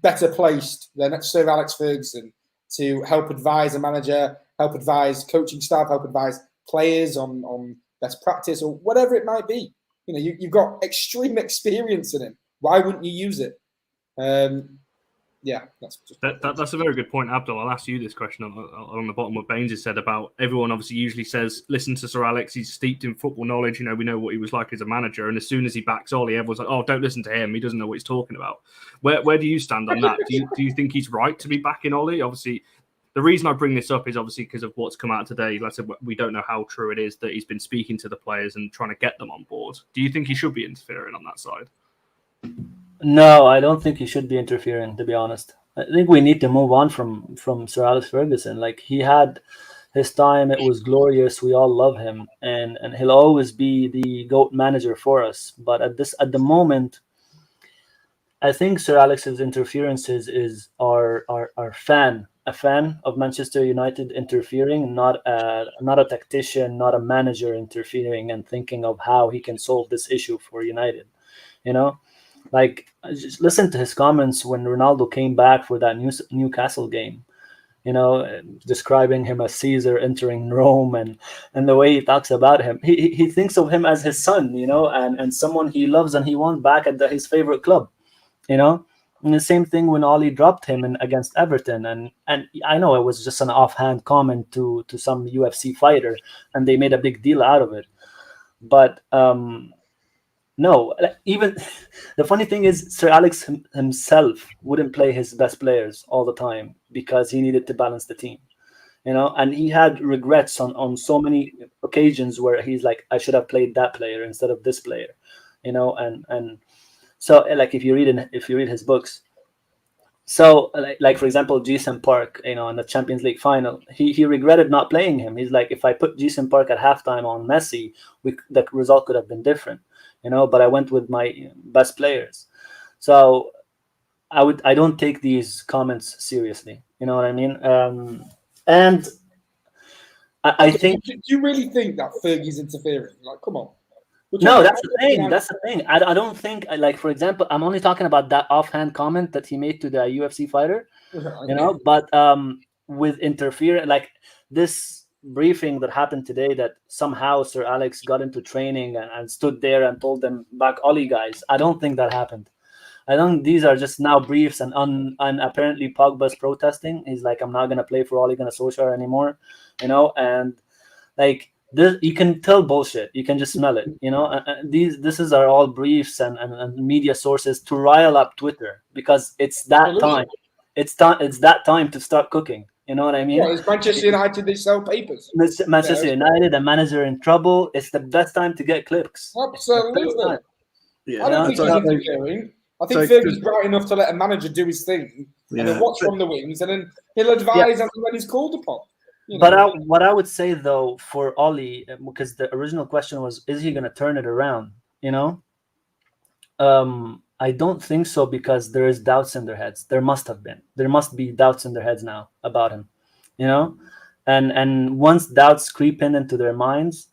better placed than Sir Alex Ferguson to help advise a manager, help advise coaching staff, help advise players on best practice or whatever it might be. You've got extreme experience in him. Why wouldn't you use it? That's a very good point, Abdel. I'll ask you this question on the bottom what Baines has said about everyone obviously usually says, listen to Sir Alex, he's steeped in football knowledge, we know what he was like as a manager, and as soon as he backs Ollie, everyone's like, oh, don't listen to him, he doesn't know what he's talking about. Where do you stand on that? Do you think he's right to be backing Ollie? Obviously, the reason I bring this up is obviously because of what's come out today. Like I said, we don't know how true it is that he's been speaking to the players and trying to get them on board. Do you think he should be interfering on that side? No, I don't think he should be interfering, to be honest. I think we need to move on from Sir Alex Ferguson. Like, he had his time, it was glorious. We all love him, and he'll always be the GOAT manager for us. But at the moment, I think Sir Alex's interferences are a fan of Manchester United interfering, not a tactician, not a manager interfering and thinking of how he can solve this issue for United. You know, like, just listen to his comments when Ronaldo came back for that Newcastle game. You know, describing him as Caesar entering Rome, and the way he talks about him, he thinks of him as his son, you know, and someone he loves and he wants back at his favorite club. You know, and the same thing when Ollie dropped him against Everton, and I know it was just an offhand comment to some UFC fighter, and they made a big deal out of it. But no, even the funny thing is, Sir Alex himself wouldn't play his best players all the time because he needed to balance the team. You know, and he had regrets on so many occasions where he's like, I should have played that player instead of this player. You know, and so, like, if you read his books, so like for example, Jason Park, you know, in the Champions League final, he regretted not playing him. He's like, if I put Jason Park at halftime on Messi, the result could have been different, you know. But I went with my best players, so I don't take these comments seriously. You know what I mean? And I think. Do you really think that Fergie's interfering? Like, come on. No, that's the thing. That's the thing. I don't think, like, for example, I'm only talking about that offhand comment that he made to the UFC fighter, you know. But with interfering, like this briefing that happened today, that somehow Sir Alex got into training and stood there and told them, back Ollie guys, I don't think that happened. I don't. These are just now briefs, and apparently Pogba's protesting. He's like, I'm not gonna play for Ole Gunnar Solskjaer anymore, you know, and like. This, you can tell bullshit. You can just smell it, you know. This are all briefs and media sources to rile up Twitter, because it's that time. It's that time to start cooking. You know what I mean? Yeah, it's Manchester United. They sell papers. Manchester United, a manager in trouble. It's the best time to get clicks. Absolutely. Yeah, I don't think he's interfering. I think Fergie's bright enough to let a manager do his thing, and then watch from the wings, and then he'll advise when he's called upon. You know. But what I would say, though, for Ollie, because the original question was, is he going to turn it around? You know, I don't think so, because there is doubts in their heads. There must be doubts in their heads now about him. You know, and once doubts creep into their minds,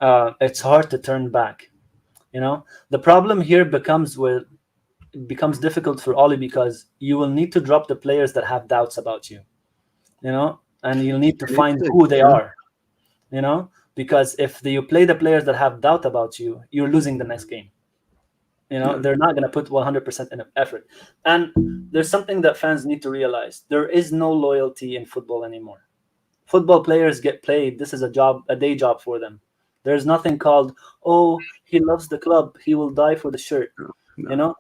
it's hard to turn back. You know, the problem here becomes difficult for Ollie, because you will need to drop the players that have doubts about you. You know. And you'll need to find who they are, you know, because if you play the players that have doubt about you, you're losing the next game. You know, they're not going to put 100% in effort. And there's something that fans need to realize. There is no loyalty in football anymore. Football players get paid. This is a day job for them. There's nothing called, oh, he loves the club, he will die for the shirt. No. You know,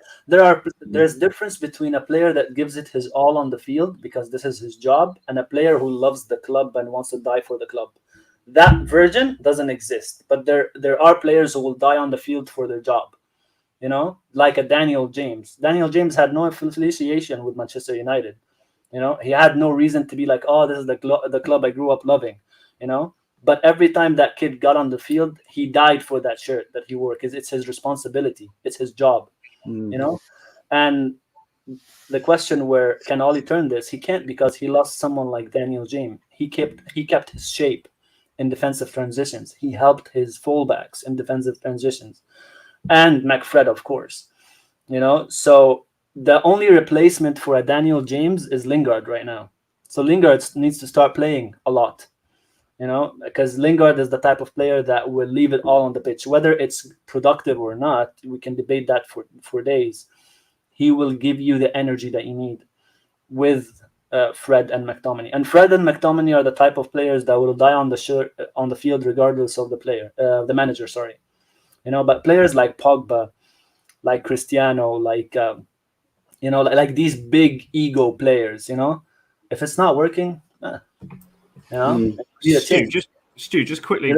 there's difference between a player that gives it his all on the field because this is his job, and a player who loves the club and wants to die for the club. That version doesn't exist, but there are players who will die on the field for their job. You know, like a Daniel James. Daniel James had no affiliation with Manchester United. You know, he had no reason to be like, oh, this is the club I grew up loving. You know, but every time that kid got on the field, he died for that shirt that he wore, because it's his responsibility. It's his job. You know, and the question, where can Ollie turn this? He can't, because he lost someone like Daniel James. He kept his shape in defensive transitions. He helped his fullbacks in defensive transitions, and McFred, of course. You know, so the only replacement for a Daniel James is Lingard right now. So Lingard needs to start playing a lot. You know, because Lingard is the type of player that will leave it all on the pitch. Whether it's productive or not, we can debate that for days. He will give you the energy that you need with Fred and McTominay. And Fred and McTominay are the type of players that will die on the field regardless of the manager. Sorry, you know. But players like Pogba, like Cristiano, like you know, like these big ego players, you know, if it's not working, Stu, just quickly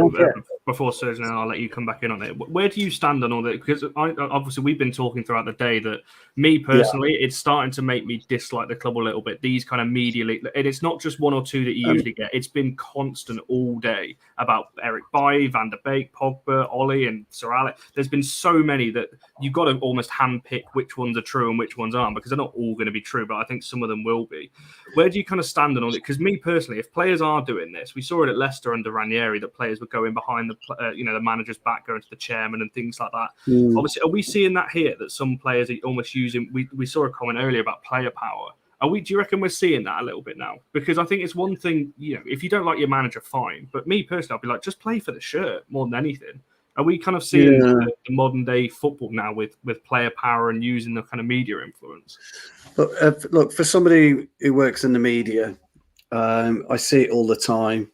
before Serge, and I'll let you come back in on it. Where do you stand on all that? Because obviously we've been talking throughout the day that me personally, it's starting to make me dislike the club a little bit. These kind of media, and it's not just one or two that you usually get. It's been constant all day about Eric Bailly, Van der Beek, Pogba, Ollie, and Sir Alex. There's been so many that you've got to almost handpick which ones are true and which ones aren't, because they're not all going to be true, but I think some of them will be. Where do you kind of stand on all it? Because me personally, if players are doing this, we saw it at Leicester under Ranieri that players were going behind the manager's back, going to the chairman and things like that. Obviously, are we seeing that here? That some players are almost using. We saw a comment earlier about player power. Do you reckon we're seeing that a little bit now? Because I think it's one thing, if you don't like your manager, fine. But me personally, I'll be like, just play for the shirt more than anything. Are we kind of seeing the modern day football now with player power and using the kind of media influence? But look, for somebody who works in the media, I see it all the time.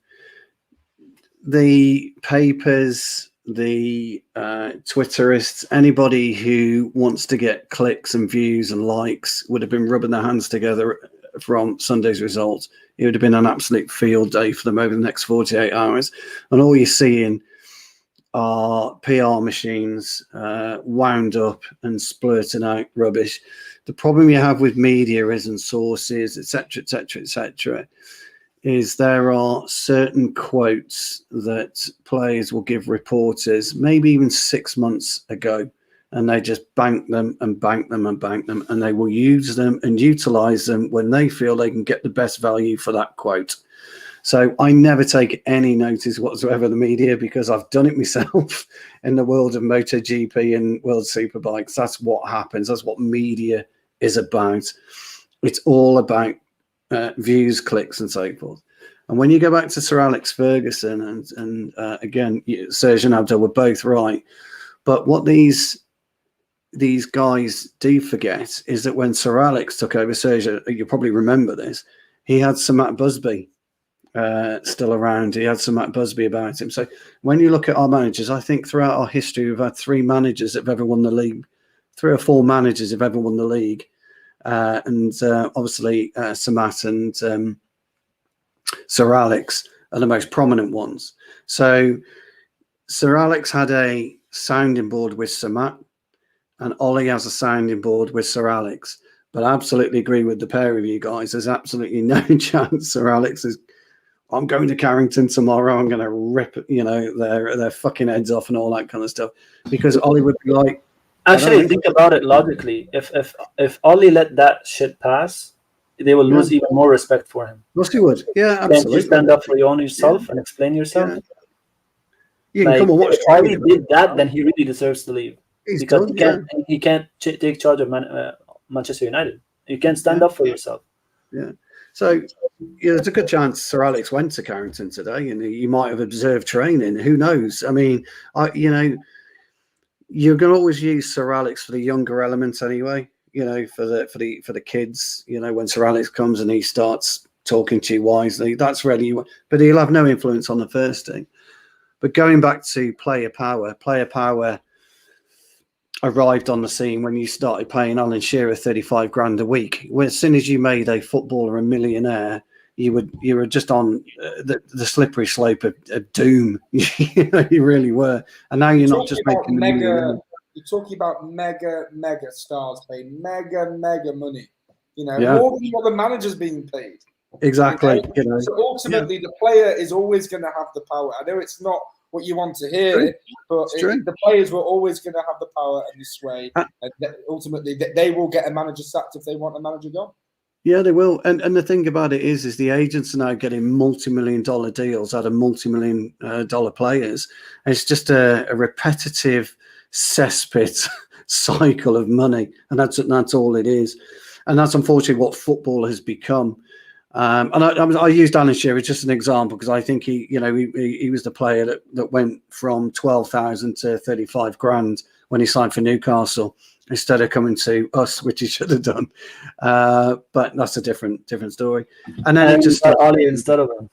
The papers, the Twitterists, anybody who wants to get clicks and views and likes would have been rubbing their hands together from Sunday's results. It would have been an absolute field day for them over the next 48 hours. And all you're seeing are PR machines wound up and splurting out rubbish. The problem you have with media isn't sources, etc., etc., etc., is there are certain quotes that players will give reporters, maybe even 6 months ago, and they just bank them and bank them and bank them, and they will use them and utilize them when they feel they can get the best value for that quote. So I never take any notice whatsoever of the media, because I've done it myself in the world of MotoGP and World Superbikes. That's what happens. That's what media is about. It's all about views, clicks, and so forth. And when you go back to Sir Alex Ferguson, and again, Serge and Abdel were both right, but what these guys do forget is that when Sir Alex took over, Serge, you probably remember this, he had Sir Matt Busby still around. He had Sir Matt Busby about him. So when you look at our managers, I think throughout our history, we've had 3 managers that have ever won the league, 3 or 4 managers have ever won the league. And obviously Sir Matt and Sir Alex are the most prominent ones. So Sir Alex had a sounding board with Sir Matt, and Ollie has a sounding board with Sir Alex. But I absolutely agree with the pair of you guys. There's absolutely no chance Sir Alex is, I'm going to Carrington tomorrow, I'm going to rip, their fucking heads off and all that kind of stuff. Because Ollie would be like, actually, think about it logically. If Ollie let that shit pass, they will lose even more respect for him. Yes, he would. Yeah, absolutely. Can't you stand up for your own yourself and explain yourself? Yeah. You can come and watch. If Ollie did that, then he really deserves to leave. Because he can't take charge of Manchester United. You can't stand up for yourself. Yeah. So there's a good chance Sir Alex went to Carrington today, and he might have observed training. Who knows? I mean, you're going to always use Sir Alex for the younger elements anyway. For the kids. When Sir Alex comes and he starts talking to you wisely, that's really. But he'll have no influence on the first team. But going back to player power arrived on the scene when you started paying Alan Shearer 35 grand a week. As soon as you made a footballer a millionaire, you were just on the slippery slope of doom. You really were. And now you're not just making mega. You're talking about mega stars paying mega money. More than what the manager's being paid. Exactly. Okay? So ultimately, the player is always going to have the power. I know it's not what you want to hear, but the players were always going to have the power in this way. And ultimately, they will get a manager sacked if they want a manager gone. Yeah, they will. And the thing about it is the agents are now getting multi-million-dollar deals out of multi-million-dollar players. And it's just a repetitive cesspit cycle of money, and that's all it is. And that's unfortunately what football has become. And I used Alan Shearer just an example because I think he was the player that went from 12,000 to 35 grand when he signed for Newcastle instead of coming to us, which he should have done. But that's a different story. And then it just Ollie instead of him.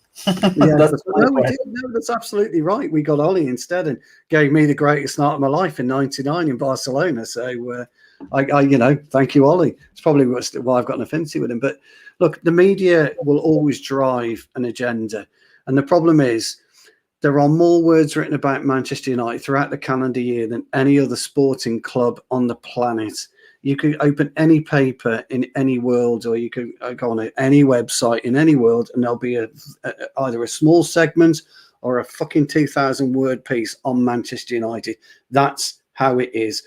Yeah, that's absolutely right. We got Ollie instead and gave me the greatest night of my life in '99 in Barcelona. So Thank you, Ollie. It's probably why I've got an affinity with him. But look, the media will always drive an agenda. And the problem is there are more words written about Manchester United throughout the calendar year than any other sporting club on the planet. You could open any paper in any world, or you could go on any website in any world, and there'll be either a small segment or a fucking 2,000-word piece on Manchester United. That's how it is.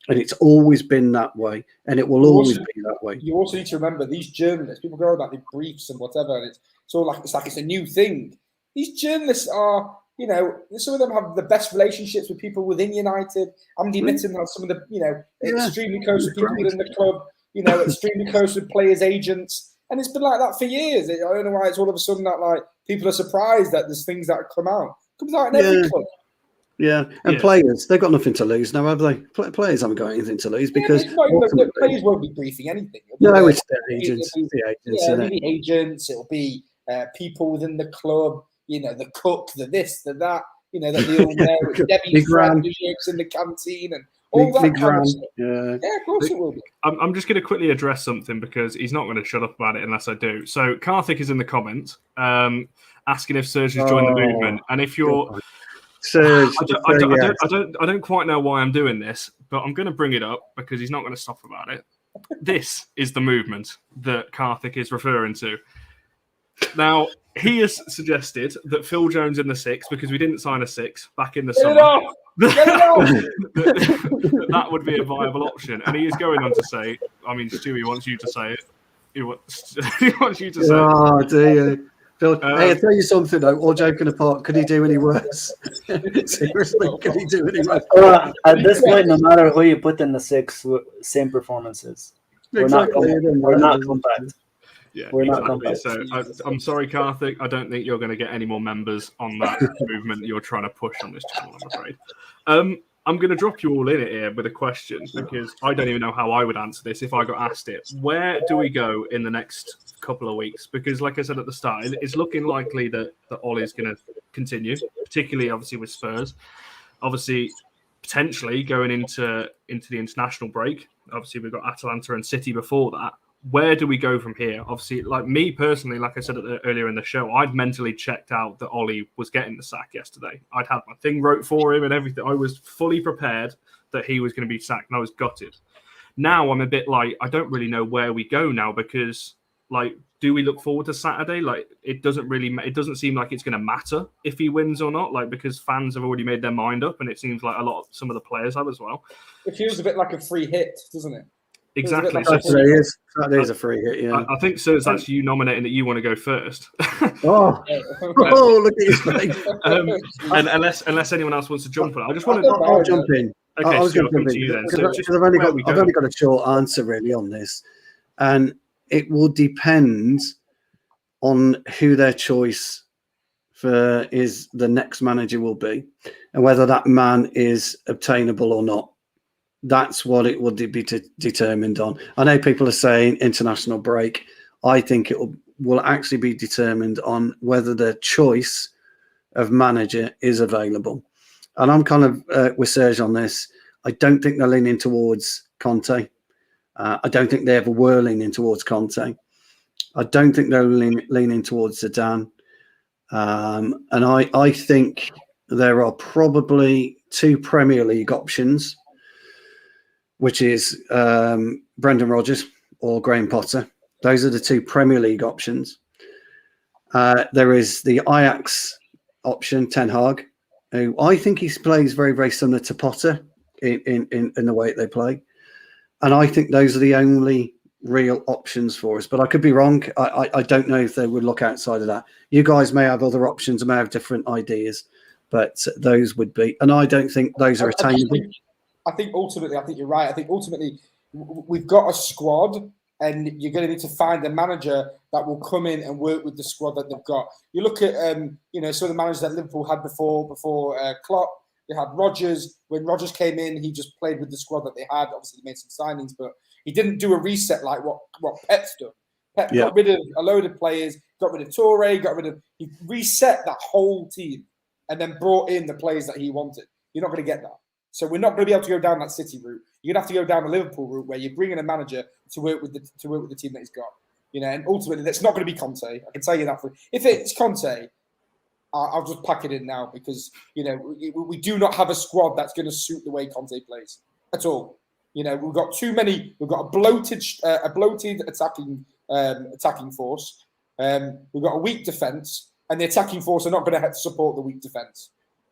And it's always been that way, and it will always be that way. You also need to remember these journalists, people go about the briefs and whatever, and it's all like it's a new thing. These journalists are, some of them have the best relationships with people within United. Andy Mitten has some of the, extremely close with people within the club, extremely close with players' agents. And it's been like that for years. I don't know why it's all of a sudden that like people are surprised that there's things that come out. It comes out in every club. Yeah, and players, they've got nothing to lose now, have they? Players haven't got anything to lose because the players won't be briefing anything. It's their agents. It'll be the agents. It'll be people within the club. The cook, the this, the that. That they all know. It's Debbie's friend who works in the canteen and all that kind of stuff. Yeah, of course it will be. I'm just going to quickly address something because he's not going to shut up about it unless I do. So Karthik is in the comments asking if Serge has joined the movement, and if you're. Serge, I don't quite know why I'm doing this, but I'm going to bring it up because he's not going to stop about it. This is the movement that Karthik is referring to. Now, he has suggested that Phil Jones in the 6, because we didn't sign a 6 back in the summer, that would be a viable option. And he is going on to say, Stewie wants you to say it. He wants you to say it. Oh, do you? Phil, hey, I'll tell you something, though, all joking apart, could he do any worse? Seriously, could he do any worse? At this point, no matter who you put in the 6, same performances. Exactly. We're not compact. Yeah, we're exactly. Not so I'm sorry, Karthik. I don't think you're going to get any more members on that movement you're trying to push on this channel, I'm afraid. I'm going to drop you all in it here with a question because I don't even know how I would answer this if I got asked it. Where do we go in the next couple of weeks? Because like I said at the start, it's looking likely that Ollie's going to continue, particularly obviously with Spurs. Obviously, potentially going into the international break. Obviously, we've got Atalanta and City before that. Where do we go from here? Obviously, like me personally, like I said earlier in the show, I'd mentally checked out that Ollie was getting the sack yesterday. I'd had my thing wrote for him and everything. I was fully prepared that he was going to be sacked, and I was gutted. Now I'm a bit like, I don't really know where we go now because, like, do we look forward to Saturday? Like, it doesn't seem like it's going to matter if he wins or not, like, because fans have already made their mind up, and it seems like some of the players have as well. It feels a bit like a free hit, doesn't it? Exactly. Saturday is a free hit, yeah. I think so. It's actually you nominating that you want to go first. Look at his face. And unless anyone else wants to jump on it, I just want to. I'll jump in. Okay, I was so going to jump in because I've only got a short answer really on this, and it will depend on who their choice is the next manager will be, and whether that man is obtainable or not. That's what it will be determined on. I know people are saying international break. I think it will actually be determined on whether the choice of manager is available. And I'm kind of with Serge on this. I don't think they're leaning towards Conte. I don't think they ever were leaning towards Conte. I don't think they're leaning towards Zidane. And I think there are probably 2 Premier League options, which is Brendan Rodgers or Graham Potter. Those are the 2 Premier League options. There is the Ajax option, Ten Hag, who I think he plays very, very similar to Potter in the way they play. And I think those are the only real options for us. But I could be wrong. I don't know if they would look outside of that. You guys may have other options and may have different ideas, but those would be. And I don't think those are attainable. I think ultimately, you're right. I think ultimately we've got a squad, and you're going to need to find a manager that will come in and work with the squad that they've got. You look at some of the managers that Liverpool had before Klopp. They had Rodgers. When Rodgers came in, he just played with the squad that they had. Obviously, they made some signings, but he didn't do a reset like what Pep's done. Pep got rid of a load of players, got rid of Toure, he reset that whole team, and then brought in the players that he wanted. You're not going to get that. So we're not going to be able to go down that City route. You're going to have to go down the Liverpool route where you're bringing a manager to work with the team that he's got. And ultimately, that's not going to be Conte. I can tell you that. If it's Conte, I'll just pack it in now because we do not have a squad that's going to suit the way Conte plays at all. We've got too many. We've got a bloated attacking force. We've got a weak defense, and the attacking force are not going to have to support the weak defense.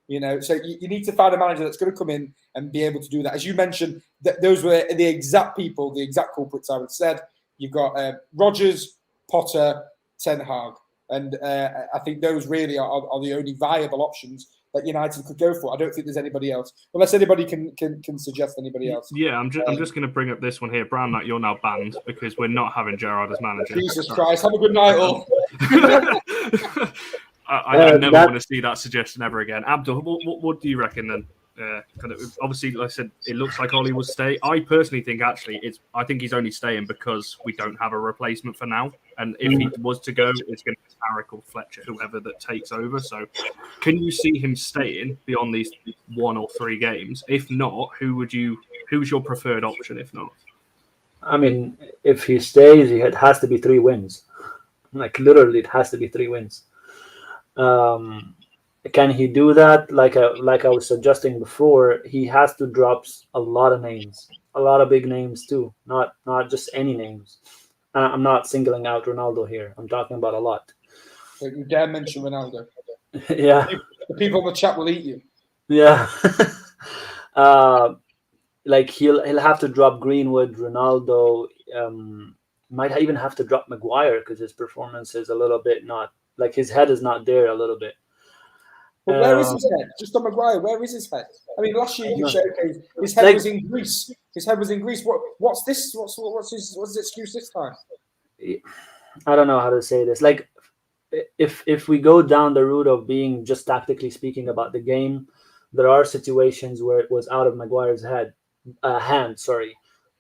So you need to find a manager that's going to come in and be able to do that. As you mentioned, those were the exact people, the exact culprits I would have said. You've got Rodgers, Potter, Ten Hag. And I think those really are the only viable options that United could go for. I don't think there's anybody else, unless anybody can suggest anybody else. Yeah, I'm just going to bring up this one here, Brown. That you're now banned because we're not having Gerrard as manager. Jesus Christ! Have a good night, all. I never want to see that suggestion ever again. Abdel, what do you reckon then? Obviously, like I said, it looks like Ollie will stay. I personally think I think he's only staying because we don't have a replacement for now. And if he was to go, it's going to be Tarek or Fletcher, whoever that takes over. So, can you see him staying beyond these 1 or 3 games? If not, who's your preferred option? If not, I mean, if he stays, it has to be 3 wins. Like literally, it has to be 3 wins. Can he do that? Like I was suggesting before, he has to drop a lot of names, a lot of big names too, not just any names. I'm not singling out Ronaldo here. I'm talking about a lot. So you dare mention Ronaldo? Yeah. The people in the chat will eat you. Yeah. Like he'll have to drop Greenwood, Ronaldo. Might even have to drop Maguire because his performance is a little bit not like his head is not there a little bit. But where is his head? Just on Maguire, where is his head? I mean, last year you said, okay, his head was in Greece. His head was in Greece. What's this? What's his excuse this time? I don't know how to say this. Like, if we go down the route of being just tactically speaking about the game, there are situations where it was out of Maguire's hand.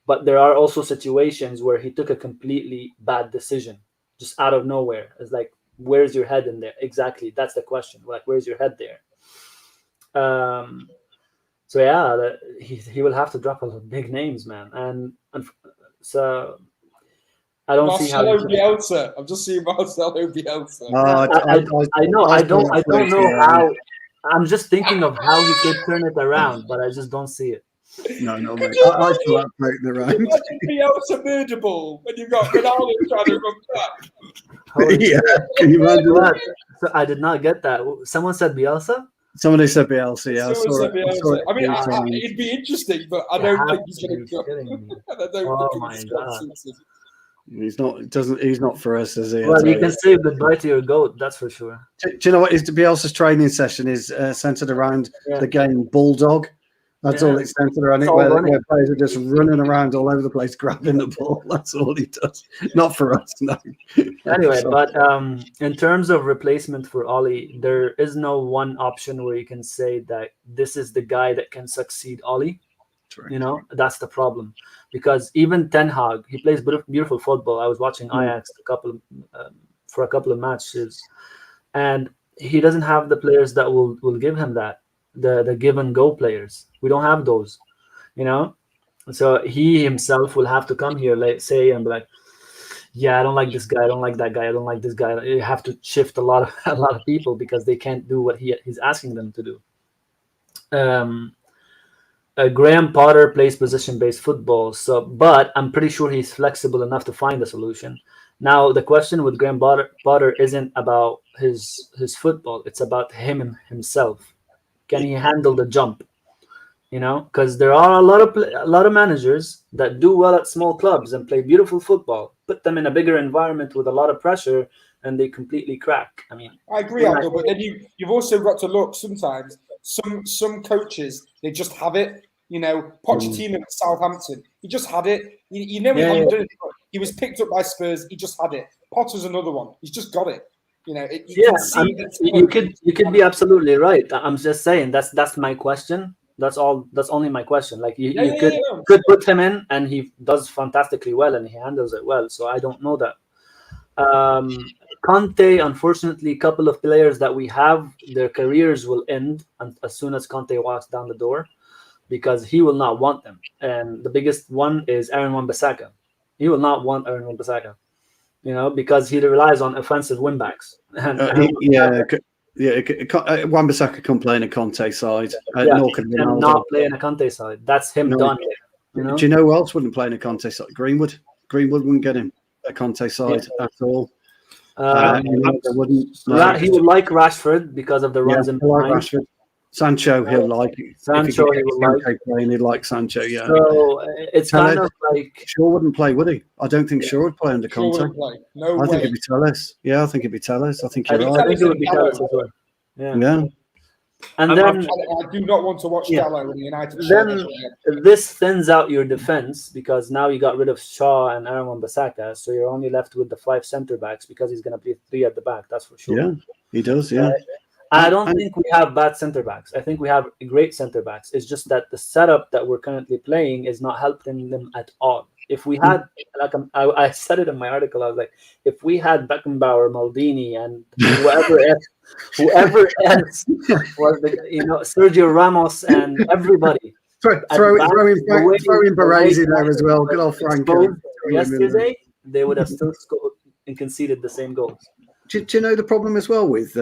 But there are also situations where he took a completely bad decision, just out of nowhere. It's like, where's your head in there? Exactly, that's the question. Like, where's your head there? So yeah, he will have to drop a lot of big names, man. And so I don't see how. Marcelo Bielsa. I'm just seeing Marcelo Bielsa. I know. I don't know how. I'm just thinking of how he could turn it around, but I just don't see it. No, mate. I feel like breaking the round. Bielsa murder ball when you've got Ronaldo trying to run back. Yeah, can you imagine that? So I did not get that. Someone said Bielsa? Somebody said Bielsa, yeah. I mean, it'd be interesting, but I don't think he's going to go. Oh my God. He's not for us, is he? Well, you can say goodbye to your goat, that's for sure. Do you know what? Bielsa's training session is centered around the game Bulldog. That's all it's centered around it, where players are just running around all over the place, grabbing the ball. That's all he does. Not for us, no. Anyway, but in terms of replacement for Ollie, there is no one option where you can say that this is the guy that can succeed Ollie. Right. That's the problem. Because even Ten Hag, he plays beautiful football. I was watching Ajax for a couple of matches, and he doesn't have the players that will give him that. The give and go players. We don't have those, So he himself will have to come here, and be like, yeah, I don't like this guy, I don't like that guy, I don't like this guy. You have to shift a lot of people because they can't do what he's asking them to do. Graham Potter plays position-based football, but I'm pretty sure he's flexible enough to find a solution. Now, the question with Graham Potter isn't about his football; it's about himself. Can he handle the jump? Because there are a lot of managers that do well at small clubs and play beautiful football. Put them in a bigger environment with a lot of pressure, and they completely crack. I mean, I agree, Abdel, but then you've also got to look. Sometimes some coaches, they just have it. Pochettino at Southampton, he just had it. He never hadn't done it. He was picked up by Spurs. He just had it. Potter's another one. He's just got it. You could be absolutely right. I'm just saying that's my question. That's all. That's only my question. Like you could put him in, and he does fantastically well, and he handles it well. So I don't know that. Conte, unfortunately, a couple of players that we have, their careers will end as soon as Conte walks down the door. because he will not want them. And the biggest one is Aaron Wan-Bissaka. He will not want Aaron Wan-Bissaka, because he relies on offensive wingbacks. And Wan-Bissaka can't play in a Conte side. he cannot play in a Conte side. That's him done. Do you know who else wouldn't play in a Conte side? Greenwood. Greenwood wouldn't get him a Conte side at all. He would like Rashford because of the runs in behind. Like Rashford. Sancho, he'll like it. Sancho, he will like. Playing, he'd like Sancho, yeah. So it's kind of like Shaw wouldn't play, would he? I don't think Shaw would play under Conte. No I way. think it'd be Telles. Yeah, I think it'd be Telles. I think you're right. I think it would be Telles as well. Yeah. And then I do not want to watch Gallo in the United. Then this thins out your defense because now you got rid of Shaw and Aaron Wan-Bissaka, so you're only left with the 5 center backs because he's going to be 3 at the back. That's for sure. Yeah, he does. Yeah. I don't think we have bad center backs. I think we have great center backs. It's just that the setup that we're currently playing is not helping them at all. If we had, I said it in my article, I was like, if we had Beckenbauer, Maldini, and whoever else was, Sergio Ramos and everybody. Throw in Baresi there as well. Good old Franco. Yesterday, they would have still scored and conceded the same goals. Do you know the problem as well with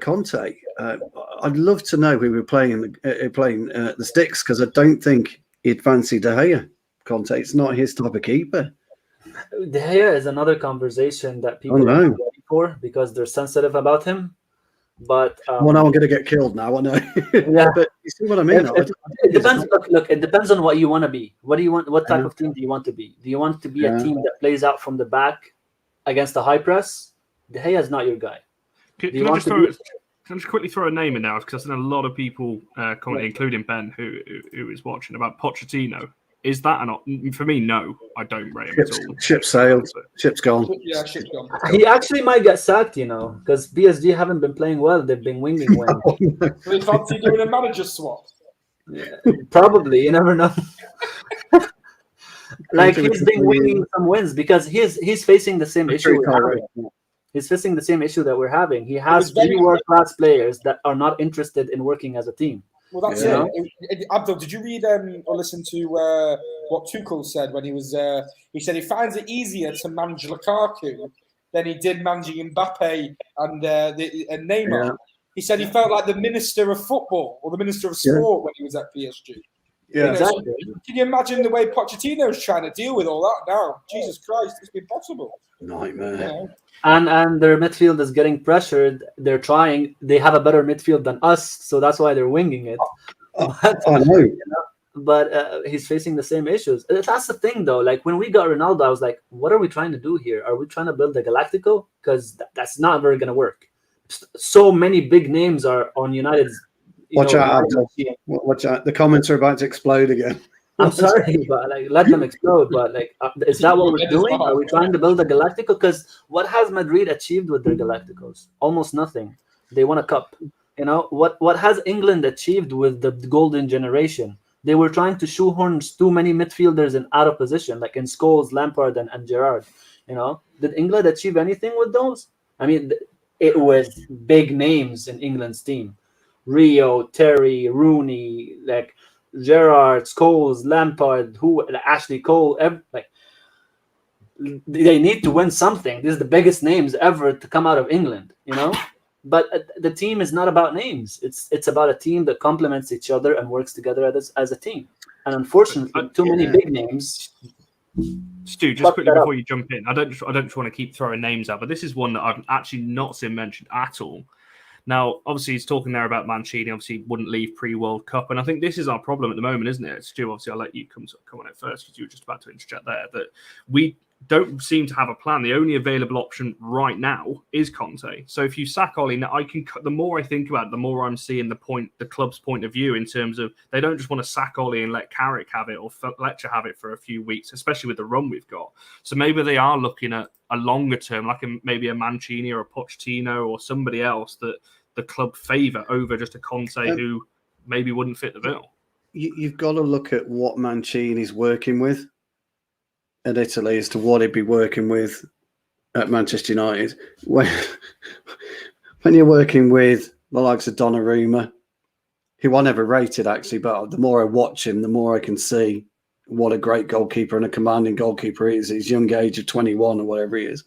Conte? I'd love to know who we're playing the sticks because I don't think he'd fancy De Gea. Conte, it's not his type of keeper. De Gea is another conversation that people are ready for because they're sensitive about him. But now I'm going to get killed now. I know. Yeah, but you see what I mean? It depends. Look, it depends on what you want to be. What do you want? What type of team do you want to be? Do you want to be a team that plays out from the back against the high press? De Gea is not your guy. Can I just quickly throw a name in now because I've seen a lot of people commenting, including Ben, who is watching about Pochettino. Is that an option? For me, no. I don't rate him at all. Ship sailed. Ship's gone. Yeah, ship's gone. He actually might get sacked, because PSG haven't been playing well. They've been winging wins. We fancy doing a manager swap. Yeah, probably. You never know. Like he's been winning some wins because he's facing the same issue we're having. He's facing the same issue that we're having. He has 3 world-class players that are not interested in working as a team. Well, that's it. Abdel, did you read or listen to what Tuchel said when he was? He said he finds it easier to manage Lukaku than he did managing Mbappe and Neymar. Yeah. He said he felt like the minister of football or the minister of sport when he was at PSG. Yeah, exactly. So can you imagine the way Pochettino is trying to deal with all that now? Jesus Christ, it's impossible. Nightmare. And their midfield is getting pressured. They're trying. They have a better midfield than us, so that's why they're winging it. I know. But he's facing the same issues. That's the thing, though. Like when we got Ronaldo, I was like, "What are we trying to do here? Are we trying to build a Galactico? Because that's not very going to work." So many big names are on United's. Watch out, Abdel. Watch out. The comments are about to explode again. I'm sorry, but let them explode. But is that what we're doing? Are we trying to build a Galactico? Because what has Madrid achieved with their Galacticos? Almost nothing. They won a cup. What has England achieved with the golden generation? They were trying to shoehorn too many midfielders in out of position, like in Scholes, Lampard, and Gerrard. Did England achieve anything with those? I mean, it was big names in England's team: Rio, Terry, Rooney, Gerrard, Scholes, Lampard, Ashley Cole. They need to win something. This is the biggest names ever to come out of England, But the team is not about names. It's about a team that complements each other and works together as a team. And unfortunately, too many big names. Stu, just quickly before you jump in, I don't just want to keep throwing names out, but this is one that I've actually not seen mentioned at all. Now, obviously, he's talking there about Mancini. Obviously, wouldn't leave pre-World Cup, and I think this is our problem at the moment, isn't it? Stu, obviously, I'll let you come on it first because you were just about to interject there. That we don't seem to have a plan. The only available option right now is Conte. So if you sack Oli, now the more I think about it, the more I'm seeing the club's point of view in terms of they don't just want to sack Oli and let Carrick have it or Fletcher have it for a few weeks, especially with the run we've got. So maybe they are looking at a longer term, like maybe a Mancini or a Pochettino or somebody else that the club favour over just a Conte who maybe wouldn't fit the bill. You've got to look at what Mancini's working with at Italy as to what he'd be working with at Manchester United. When you're working with the likes of Donnarumma, who I never rated actually, but the more I watch him, the more I can see what a great goalkeeper and a commanding goalkeeper he is at his young age of 21 or whatever he is.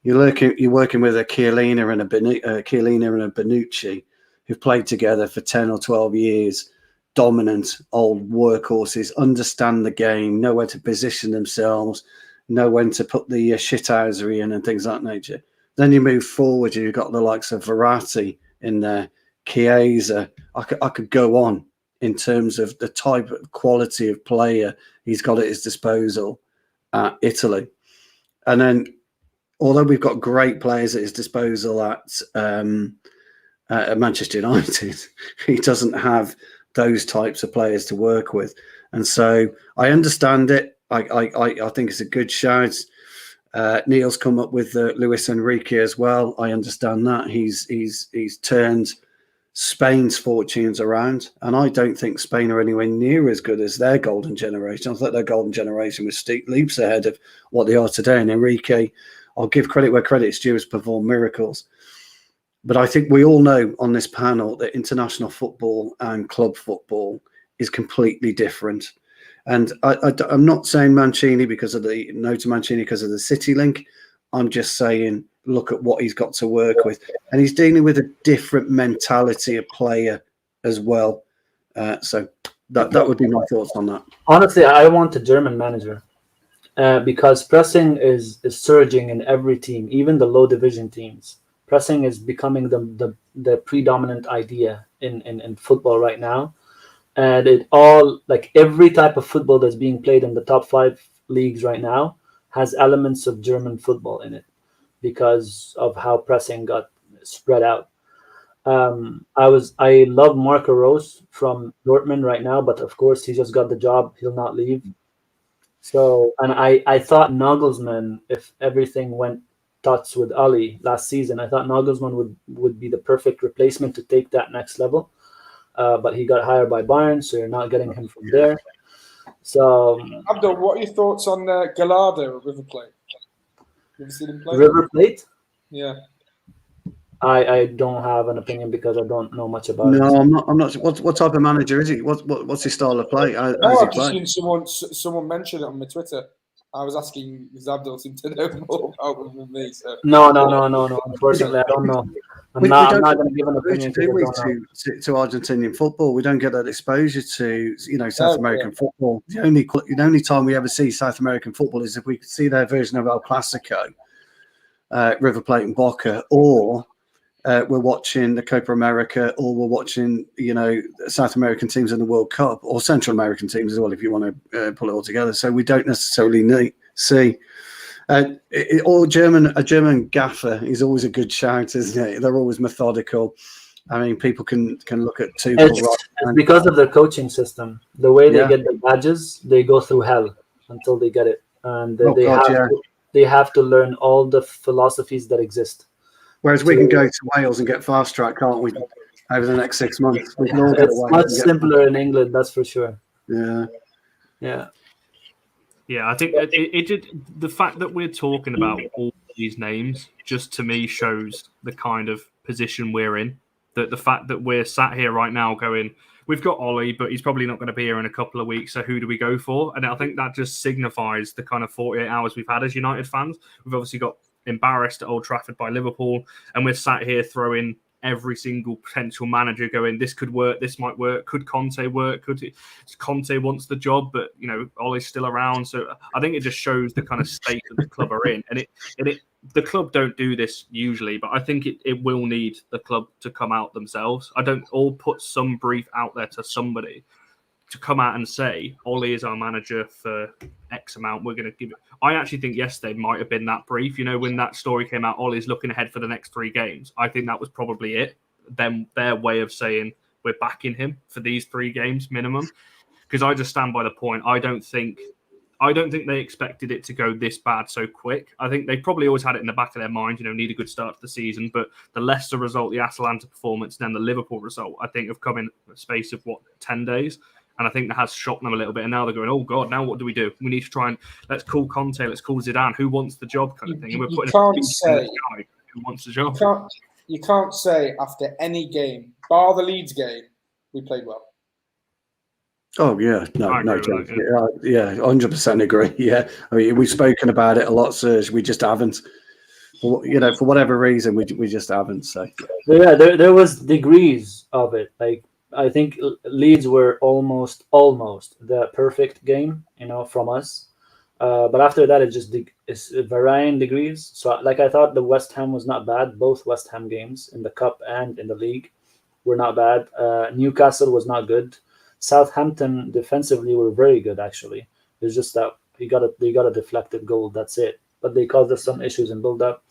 You're working with a Chiellina and a Bonucci who've played together for 10 or 12 years, dominant old workhorses, understand the game, know where to position themselves, know when to put the shithousery in and things of that nature. Then you move forward, you've got the likes of Verratti in there, Chiesa. I could go on in terms of the type of quality of player he's got at his disposal at Italy. And then, although we've got great players at his disposal at Manchester United, he doesn't have those types of players to work with. And so I understand it. I think it's a good shout. Neil's come up with Luis Enrique as well. I understand that. He's turned Spain's fortunes around, and I don't think Spain are anywhere near as good as their golden generation. I thought their golden generation was steep leaps ahead of what they are today. And Enrique, I'll give credit where credit's due, has performed miracles. But I think we all know on this panel that international football and club football is completely different. And I'm not saying Mancini because of the City link. I'm just saying, look at what he's got to work with. And he's dealing with a different mentality of player as well. So that would be my thoughts on that. Honestly, I want a German manager because pressing is surging in every team, even the low division teams. Pressing is becoming the predominant idea in football right now. And it all, like every type of football that's being played in the top 5 leagues right now has elements of German football in it because of how pressing got spread out. I love Marco Rose from Dortmund right now, but of course he just got the job. He'll not leave. So, and I thought Nagelsmann, if everything went tots with Ali last season, I thought Nagelsmann would be the perfect replacement to take that next level. But he got hired by Bayern, so you're not getting him from there. So, Abdel, what are your thoughts on Gallardo at River Plate? You ever seen him play? River Plate? Yeah. I don't have an opinion because I don't know much about it. No, I'm not. What type of manager is he? What's his style of play? How does he I've play? just seen someone mention it on my Twitter. I was asking because Abdel seemed to know more about him than me. So. No. Unfortunately, I don't know. I'm not going to give an opinion to Argentinian football. We don't get that exposure to South American football. The only time we ever see South American football is if we see their version of El Clasico, River Plate and Boca, or we're watching the Copa America, or we're watching South American teams in the World Cup, or Central American teams as well, if you want to pull it all together. So we don't necessarily see. A German gaffer is always a good shout, isn't it? They're always methodical. I mean, people can look at Tuchel. It's because of their coaching system. The way they get the badges, they go through hell until they get it, and they have to learn all the philosophies that exist. Whereas we can go to Wales and get fast track, can't we? Over the next 6 months, we can all get it's much simpler in England, that's for sure. Yeah, I think it did. The fact that we're talking about all these names just to me shows the kind of position we're in. That the fact that we're sat here right now going, we've got Ollie, but he's probably not going to be here in a couple of weeks. So who do we go for? And I think that just signifies the kind of 48 hours we've had as United fans. We've obviously got embarrassed at Old Trafford by Liverpool, and we're sat here throwing every single potential manager going, this could work, this might work, could Conte work, Conte wants the job, but Ollie's still around. So I think it just shows the kind of state that the club are in, and the club don't do this usually, but I think it will need the club to come out themselves. I don't all put some brief out there to somebody to come out and say, Ollie is our manager for X amount, we're going to give it. I actually think yesterday might have been that brief. When that story came out, Ollie's looking ahead for the next 3 games. I think that was probably it. Then their way of saying we're backing him for these 3 games minimum. Because I just stand by the point. I don't think they expected it to go this bad so quick. I think they probably always had it in the back of their mind, need a good start to the season. But the Leicester result, the Atalanta performance, and then the Liverpool result, I think have come in a space of 10 days. And I think that has shocked them a little bit. And now they're going, oh, God, now what do? We need to try and let's call Conte, let's call Zidane. Who wants the job kind of thing? And we're putting guy who wants the job. You can't say after any game, bar the Leeds game, we played well. Oh yeah, no I agree chance. with that, Yeah, 100% agree. Yeah, I mean, we've spoken about it a lot, Serge. We just haven't. For whatever reason, we just haven't. So Yeah, there was degrees of it. Like I think Leeds were almost the perfect game, from us. But after that, it's varying degrees. So like I thought the West Ham was not bad. Both West Ham games in the cup and in the league were not bad. Newcastle was not good. Southampton defensively were very good actually. It's just that they got a deflected goal. That's it. But they caused us some issues in build up.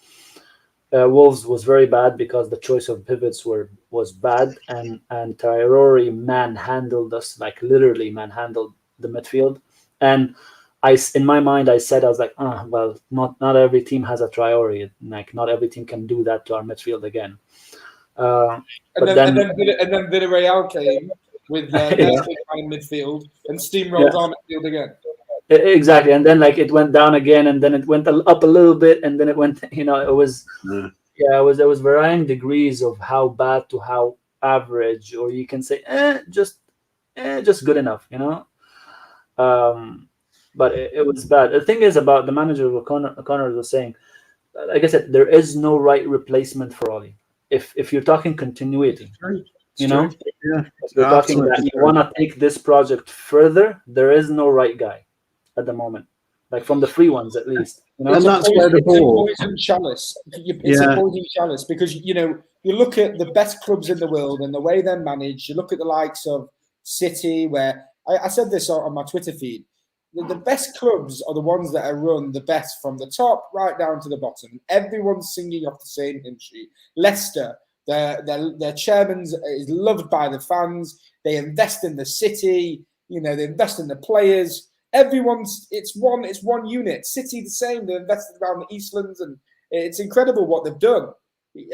Wolves was very bad because the choice of pivots was bad, and Traore manhandled us, like literally manhandled the midfield. And in my mind, I was like, well, not every team has a Traore. Like not every team can do that to our midfield again. And then Villarreal came with their in midfield and steamrolled our midfield again. Exactly, and then like it went down again, and then it went up a little bit, and then it went. It was there was varying degrees of how bad to how average, or you can say just good enough, But it was bad. The thing is about the manager, what Connor was saying. Like I said, there is no right replacement for Oli. If you're talking continuity, yeah, if you're talking that you want to take this project further, there is no right guy at the moment, like from the free ones at least. And that's where the ball. It's a poison chalice. It's a poison chalice because you look at the best clubs in the world and the way they're managed. You look at the likes of City, where I said this on my Twitter feed. The best clubs are the ones that are run the best from the top right down to the bottom. Everyone's singing off the same hymn sheet. Leicester, their chairman is loved by the fans. They invest in the city. They invest in the players. It's one unit. City the same. They're invested around the Eastlands, and it's incredible what they've done.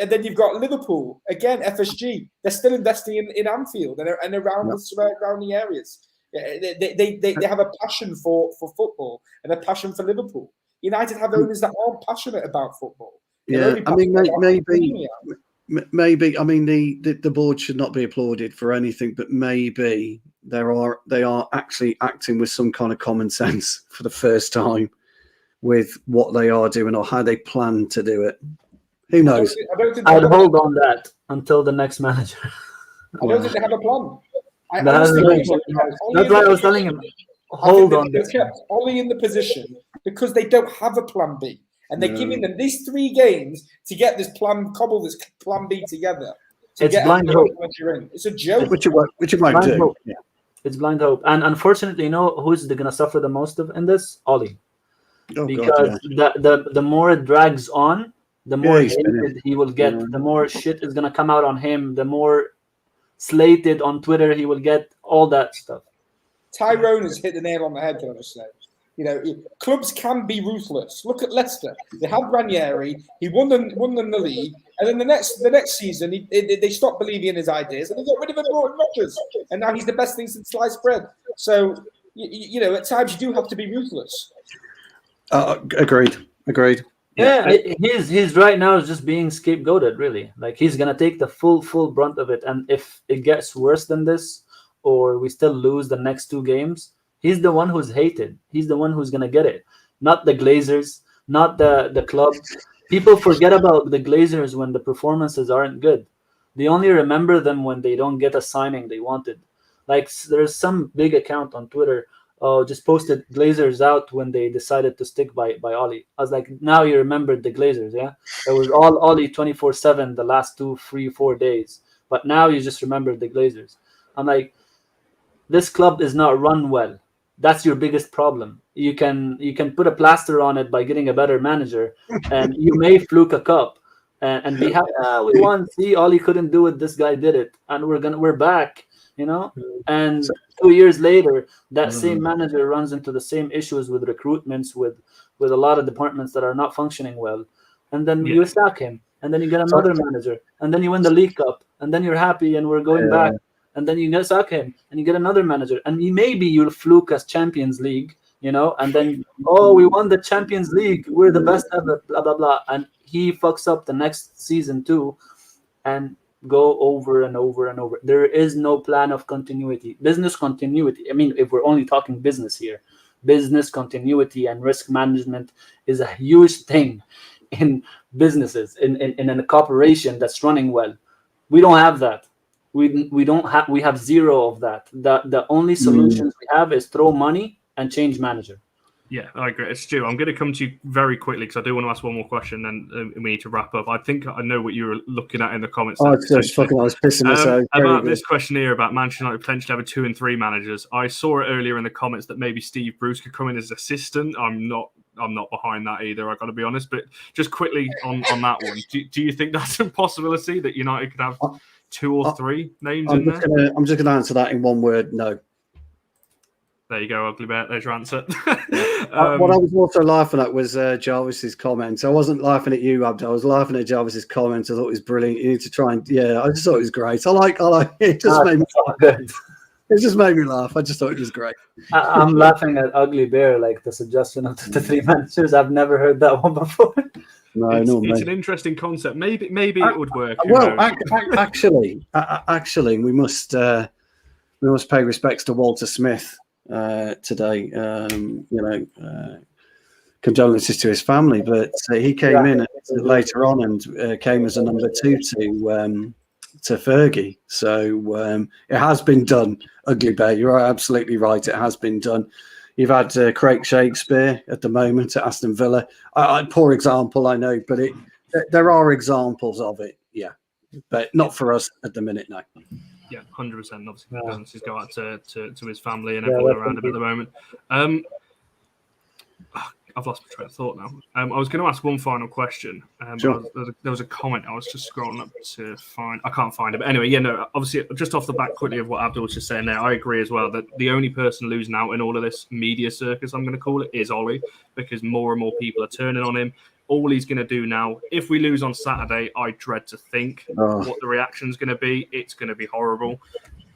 And then you've got Liverpool again. FSG. They're still investing in Anfield and around the surrounding areas. They have a passion for football and a passion for Liverpool. United have owners that aren't passionate about football. I mean, maybe. I mean, the board should not be applauded for anything, but maybe they are actually acting with some kind of common sense for the first time with what they are doing or how they plan to do it. Who knows? I'd hold on that until the next manager. I don't think they have a plan. That's why I was telling him, hold on. They kept Ollie in the position because they don't have a plan B. And they're giving them these 3 games to get cobble this plan B together. It's blind hope. It's a joke. Which you might do. Yeah. It's blind hope. And unfortunately, who's going to suffer the most in this? Ollie. Because the more it drags on, the more hated he will get. The more shit is going to come out on him. The more slated on Twitter he will get, all that stuff. Tyrone has hit the nail on the head, can I just say. Clubs can be ruthless. Look at Leicester. They had Ranieri. He won them the league, and then the next season they stopped believing in his ideas, and they got rid of him, Morton Rodgers, and now he's the best thing since sliced bread. So at times you do have to be ruthless. Agreed. Yeah, he's right now is just being scapegoated, really. Like he's gonna take the full brunt of it, and if it gets worse than this, or we still lose the next 2 games, he's the one who's hated. He's the one who's gonna get it, not the Glazers, not the club. People forget about the Glazers when the performances aren't good. They only remember them when they don't get a signing they wanted. Like there's some big account on Twitter. Just posted Glazers out when they decided to stick by Ollie. I was like, now you remembered the Glazers, yeah? It was all Ollie 24/7 the last 2, 3, 4 days. But now you just remembered the Glazers. I'm like, this club is not run well. That's your biggest problem. You can put a plaster on it by getting a better manager, and you may fluke a cup and be happy. We won. See, Ollie couldn't do it. This guy did it, and we're back. And 2 years later, that same manager runs into the same issues with recruitments, with a lot of departments that are not functioning well, and then you sack him, and then you get another manager, and then you win the League Cup, and then you're happy, and we're going back, and then you sack him, and you get another manager, and maybe you'll fluke as Champions League, and then we won the Champions League, we're the best ever, blah blah blah, and he fucks up the next season too, and go over and over and over. There is no plan of continuity, business continuity. I mean, if we're only talking business here, business continuity and risk management is a huge thing in businesses, in a corporation that's running well. We don't have that. We have zero of that. The only solutions we have is throw money and change manager. Yeah, I agree. Stu, I'm going to come to you very quickly because I do want to ask one more question, and we need to wrap up. I think I know what you were looking at in the comments. Oh, it's just fucking, I was pissing myself. About this question here about Manchester United potentially having 2 and 3 managers. I saw it earlier in the comments that maybe Steve Bruce could come in as assistant. I'm not behind that either, I've got to be honest. But just quickly on that one, do you think that's a possibility that United could have 2 or 3 names in there? I'm just going to answer that in one word: no. There you go, Ugly Bear. There's your answer. What I was also laughing at was Jarvis's comments. I wasn't laughing at you, Abdel. I was laughing at Jarvis's comments. I thought it was brilliant. You need to try and I just thought it was great. I like it. Just made me laugh. It just made me laugh. I just thought it was great. I'm laughing at Ugly Bear, like the suggestion of the 3 managers. I've never heard that one before. It's an interesting concept. Maybe it would work. Well, actually, we must pay respects to Walter Smith today. Condolences to his family, but he came in later on and came as a number 2 to Fergie. So it has been done. Ugly Bear, you're absolutely right. It has been done. You've had Craig Shakespeare at the moment at Aston Villa. Poor example, I know, but there are examples of it. Yeah, but not for us at the minute, no. Yeah, 100%. Obviously, condolences go out to his family and everyone around him at the moment. I've lost my train of thought now. I was going to ask one final question. Sure. There was a comment I was just scrolling up to find. I can't find it. But anyway, obviously, just off the back quickly of what Abdel was just saying there, I agree as well that the only person losing out in all of this media circus, I'm going to call it, is Ollie, because more and more people are turning on him. All he's going to do now, if we lose on Saturday, I dread to think what the reaction's going to be. It's going to be horrible.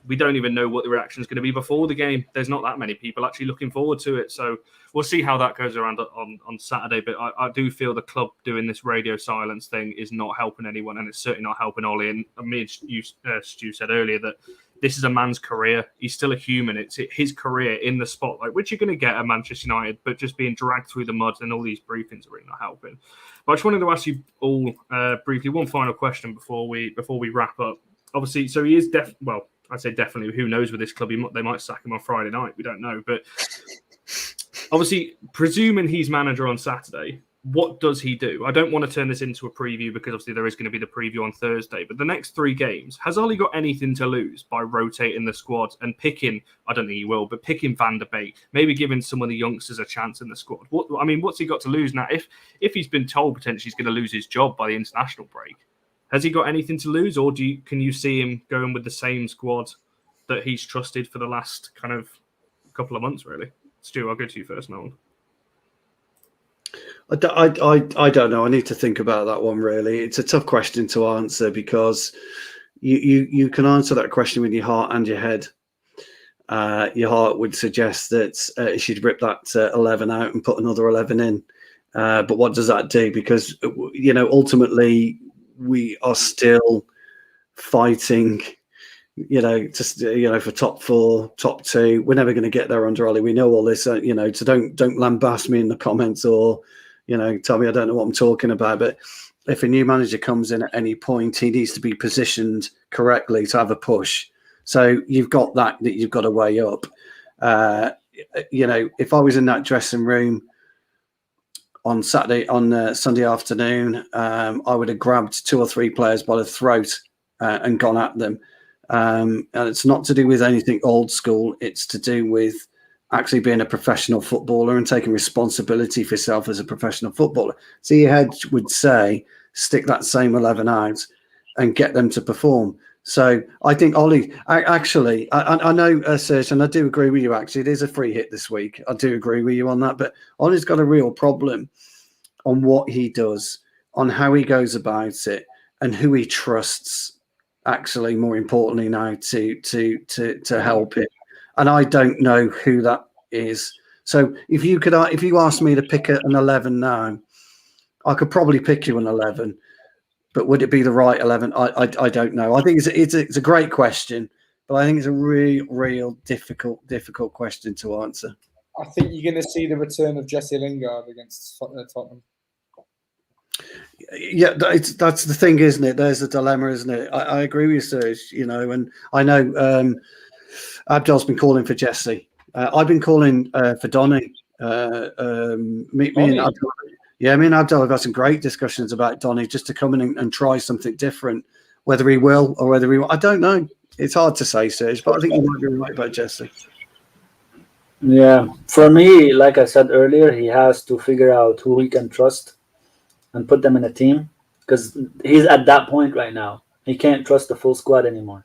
We don't even know what the reaction is going to be before the game. There's not that many people actually looking forward to it. So we'll see how that goes around on Saturday. But I do feel the club doing this radio silence thing is not helping anyone, and it's certainly not helping Ollie. And me and Stu said earlier that this is a man's career. He's still a human. It's his career in the spotlight, which you're going to get at Manchester United, but just being dragged through the mud and all these briefings are really not helping. But I just wanted to ask you all briefly one final question before we wrap up. Obviously, so he is I'd say definitely. Who knows with this club? They might sack him on Friday night. We don't know. But obviously, presuming he's manager on Saturday, what does he do? I don't want to turn this into a preview because obviously there is going to be the preview on Thursday. But the next 3 games, has Ollie got anything to lose by rotating the squad and picking, I don't think he will, but picking Van der Beek, maybe giving some of the youngsters a chance in the squad? What's he got to lose now? If he's been told potentially he's going to lose his job by the international break, has he got anything to lose, or can you see him going with the same squad that he's trusted for the last kind of couple of months, really? Stu, I'll go to you first, Nolan. I don't know. I need to think about that one, really. It's a tough question to answer because you can answer that question with your heart and your head. Your heart would suggest that you should rip that 11 out and put another 11 in. But what does that do? Because, ultimately, we are still fighting, for top 4, top 2. We're never going to get there under Ollie. We know all this, so don't lambast me in the comments or, tell me I don't know what I'm talking about. But if a new manager comes in at any point, he needs to be positioned correctly to have a push. So you've got that you've got to weigh up. If I was in that dressing room on Sunday afternoon, I would have grabbed 2 or 3 players by the throat and gone at them. And it's not to do with anything old school. It's to do with actually being a professional footballer and taking responsibility for yourself as a professional footballer. So your head would say, stick that same 11 out and get them to perform. So I think Ollie, I know, Serge, and I do agree with you, actually. It is a free hit this week. I do agree with you on that. But Ollie's got a real problem on what he does, on how he goes about it, and who he trusts, actually, more importantly now, to help him. And I don't know who that is. So if you asked me to pick an 11 now, I could probably pick you an 11. but would it be the right 11? I don't know. I think it's a great question, but I think it's a real difficult question to answer. I think you're going to see the return of Jesse Lingard against Tottenham. Yeah, that's the thing, isn't it? There's a dilemma, isn't it? I agree with you, Serge, and I know Abdel's been calling for Jesse. I've been calling for Donny. Me and Abdel, me and Abdel have had some great discussions about Donny just to come in and try something different. Whether he will or whether he won't, I don't know. It's hard to say, Serge, but I think you might be right about Jesse. Yeah, for me, like I said earlier, he has to figure out who he can trust and put them in a team, because he's at that point right now. He can't trust the full squad anymore,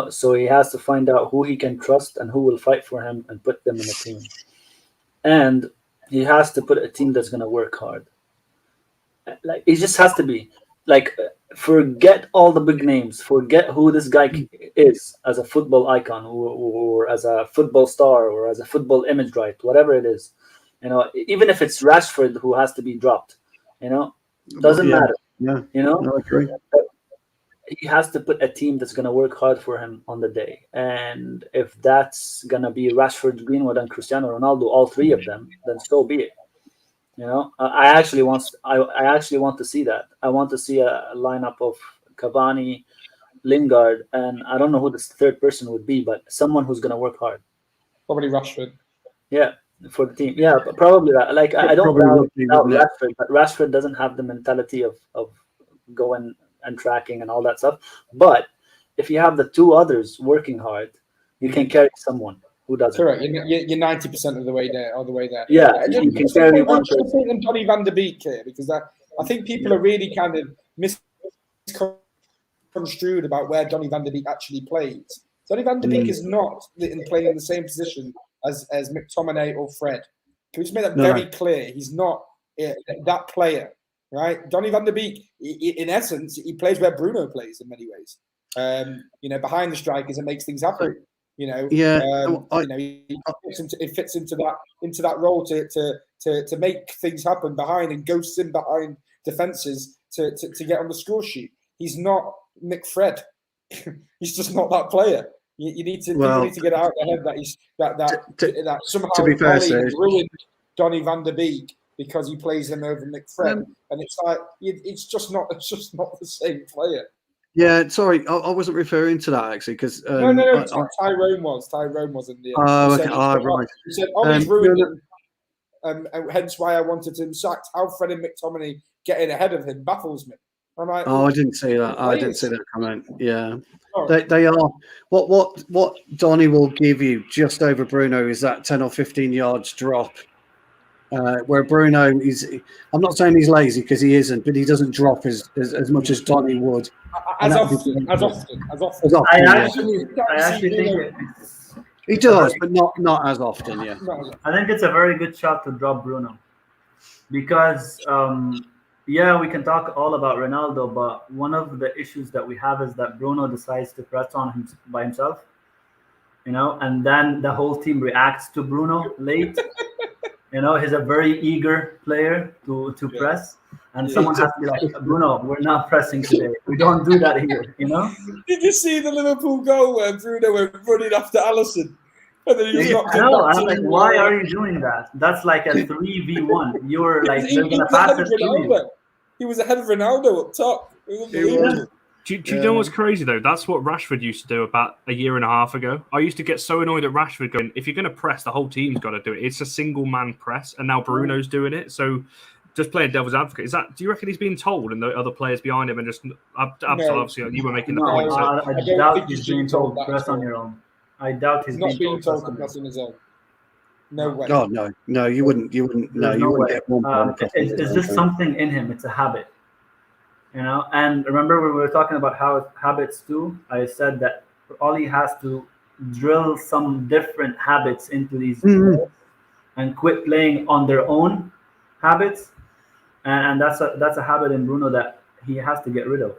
so he has to find out who he can trust and who will fight for him and put them in a team. And he has to put a team that's going to work hard. Like, it just has to be like, forget all the big names, forget who this guy is as a football icon or as a football star or as a football image, right? Whatever it is, even if it's Rashford who has to be dropped, doesn't matter. Yeah, I agree. He has to put a team that's going to work hard for him on the day. And if that's going to be Rashford, Greenwood, and Cristiano Ronaldo, all three of them, then so be it. I actually want to see that. I want to see a lineup of Cavani, Lingard, and I don't know who this third person would be, but someone who's going to work hard. Probably Rashford. Yeah, for the team. Yeah, but probably that. Like, I don't doubt Rashford, but Rashford doesn't have the mentality of going and tracking and all that stuff. But if you have the two others working hard, you can carry someone who doesn't. Correct. You're 90% of the way there. Yeah, you can carry one person. I'm Donny van de Beek here, because I think people are really kind of misconstrued about where Donny van de Beek actually plays. Donny van de Beek is not playing in the same position as McTominay or Fred. Can we just make that very clear? He's not that player. Right, Donny van de Beek, in essence, he plays where Bruno plays in many ways. Behind the strikers, it makes things happen. He fits into that role to make things happen behind and ghosts in behind defenses to get on the score sheet. He's not Nick Fred. He's just not that player. You need to people need to get out of their head that he's that somehow ruined Donny van de Beek because he plays him over Nick Fred, and it's like it's just not the same player. Yeah, sorry, I wasn't referring to that actually, because Tyrone was in the end. Right. He said, he's ruined him, and hence why I wanted him sacked. How Fred and McTominay getting ahead of him baffles me. I'm like, I didn't see that. I didn't see that comment. Yeah, they are. What Donny will give you just over Bruno is that 10 or 15 yards drop. Where Bruno is, I'm not saying he's lazy, because he isn't, but he doesn't drop as much as Donny would. As often. I actually think he does, but not as often. Yeah, I think it's a very good shot to drop Bruno, because we can talk all about Ronaldo, but one of the issues that we have is that Bruno decides to press on him by himself, and then the whole team reacts to Bruno late. He's a very eager player to press, and someone has to be like, Bruno, we're not pressing today. We don't do that here, Did you see the Liverpool goal where Bruno went running after Alisson? And then he was knocked I'm like, why are you doing that? That's like a 3v1. You're like, they're going to pass it to you. He was ahead of Ronaldo up top. It was unbelievable. Do you know what's crazy, though? That's what Rashford used to do about a year and a half ago. I used to get so annoyed at Rashford going, if you're going to press, the whole team's got to do it. It's a single-man press, and now Bruno's doing it. So just playing devil's advocate, do you reckon he's being told and the other players behind him and just obviously you were making the point. So. I doubt he's being told press on your own. I doubt he's not being told to press on his own. No way. God, no, you wouldn't. No, you wouldn't get one. It's just something in him. It's a habit. And remember when we were talking about how habits too, I said that Ollie has to drill some different habits into these players and quit playing on their own habits. And that's a habit in Bruno that he has to get rid of.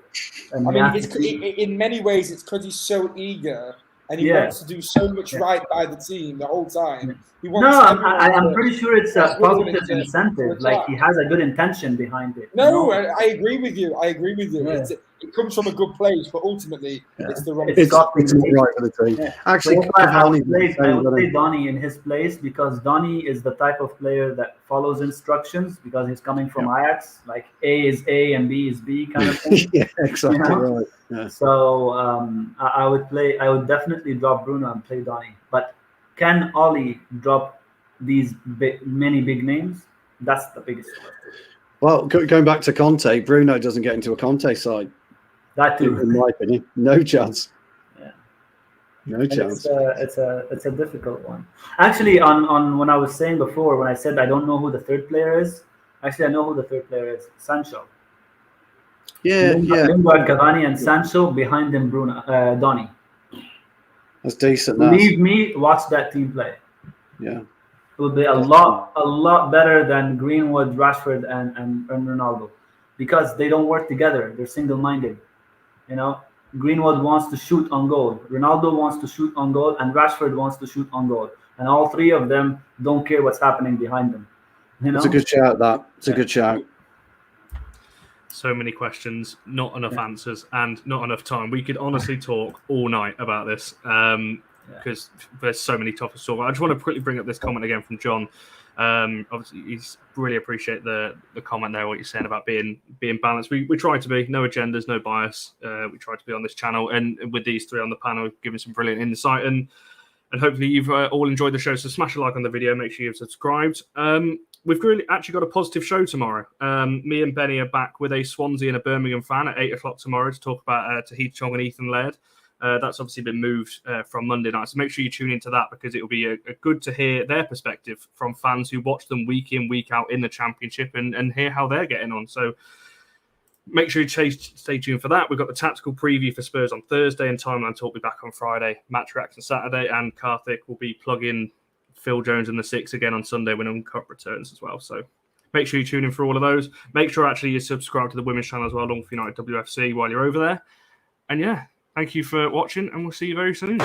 In many ways, it's because he's so eager and he wants to do so much right by the team the whole time. He wants No, everyone I'm to- pretty sure it's a that's what positive it's, incentive. to Like attack. he has a good intention behind it. No, I agree with you. Yeah. It comes from a good place, but ultimately it's the wrong. It's costly not the team. right for the team. Yeah. Actually, So I would Cavani play Donny in his place because Donny is the type of player that follows instructions because he's coming from Ajax. Like A is A and B is B kind of thing. yeah, exactly You know? right. Yeah. So I would definitely drop Bruno and play Donny. But can Oli drop these many big names? That's the biggest question. Well, going back to Conte, Bruno doesn't get into a Conte side. That too. In my opinion, no chance. Yeah. No And chance. it's a difficult one. Actually, on when I was saying before, when I said I don't know who the third player is, actually I know who the third player is. Sancho. Yeah, Lingard, Cavani, and Sancho behind them. Donny. That's decent. Believe me, watch that team play. Yeah. It will be a lot better than Greenwood, Rashford, and Ronaldo, because they don't work together. They're single-minded. You know, Greenwood wants to shoot on goal, Ronaldo wants to shoot on goal, and Rashford wants to shoot on goal, and all three of them don't care what's happening behind them. You know, It's a good shout. It's a good shout. So many questions, not enough answers, and not enough time. We could honestly talk all night about this because there's so many topics to talk about. I just want to quickly bring up this comment again from John. Obviously, he's really appreciate the comment there, what you're saying about being balanced. We try to be, no agendas, no bias. We try to be on this channel, and with these three on the panel, giving some brilliant insight, and hopefully you've all enjoyed the show. So smash a like on the video, make sure you've subscribed. We've really actually got a positive show tomorrow. Me and Benny are back with a Swansea and a Birmingham fan at 8 o'clock tomorrow to talk about Tahith Chong and Ethan Laird. That's obviously been moved from Monday night. So make sure you tune into that because it will be a good to hear their perspective from fans who watch them week in, week out in the Championship and hear how they're getting on. So make sure you stay tuned for that. We've got the tactical preview for Spurs on Thursday and Timeline Talk will be back on Friday. Match reaction Saturday, and Karthik will be plugging Phil Jones and the Six again on Sunday when Uncut returns as well. So make sure you tune in for all of those. Make sure actually you subscribe to the women's channel as well, Long for United WFC, while you're over there. And yeah, thank you for watching, and we'll see you very soon.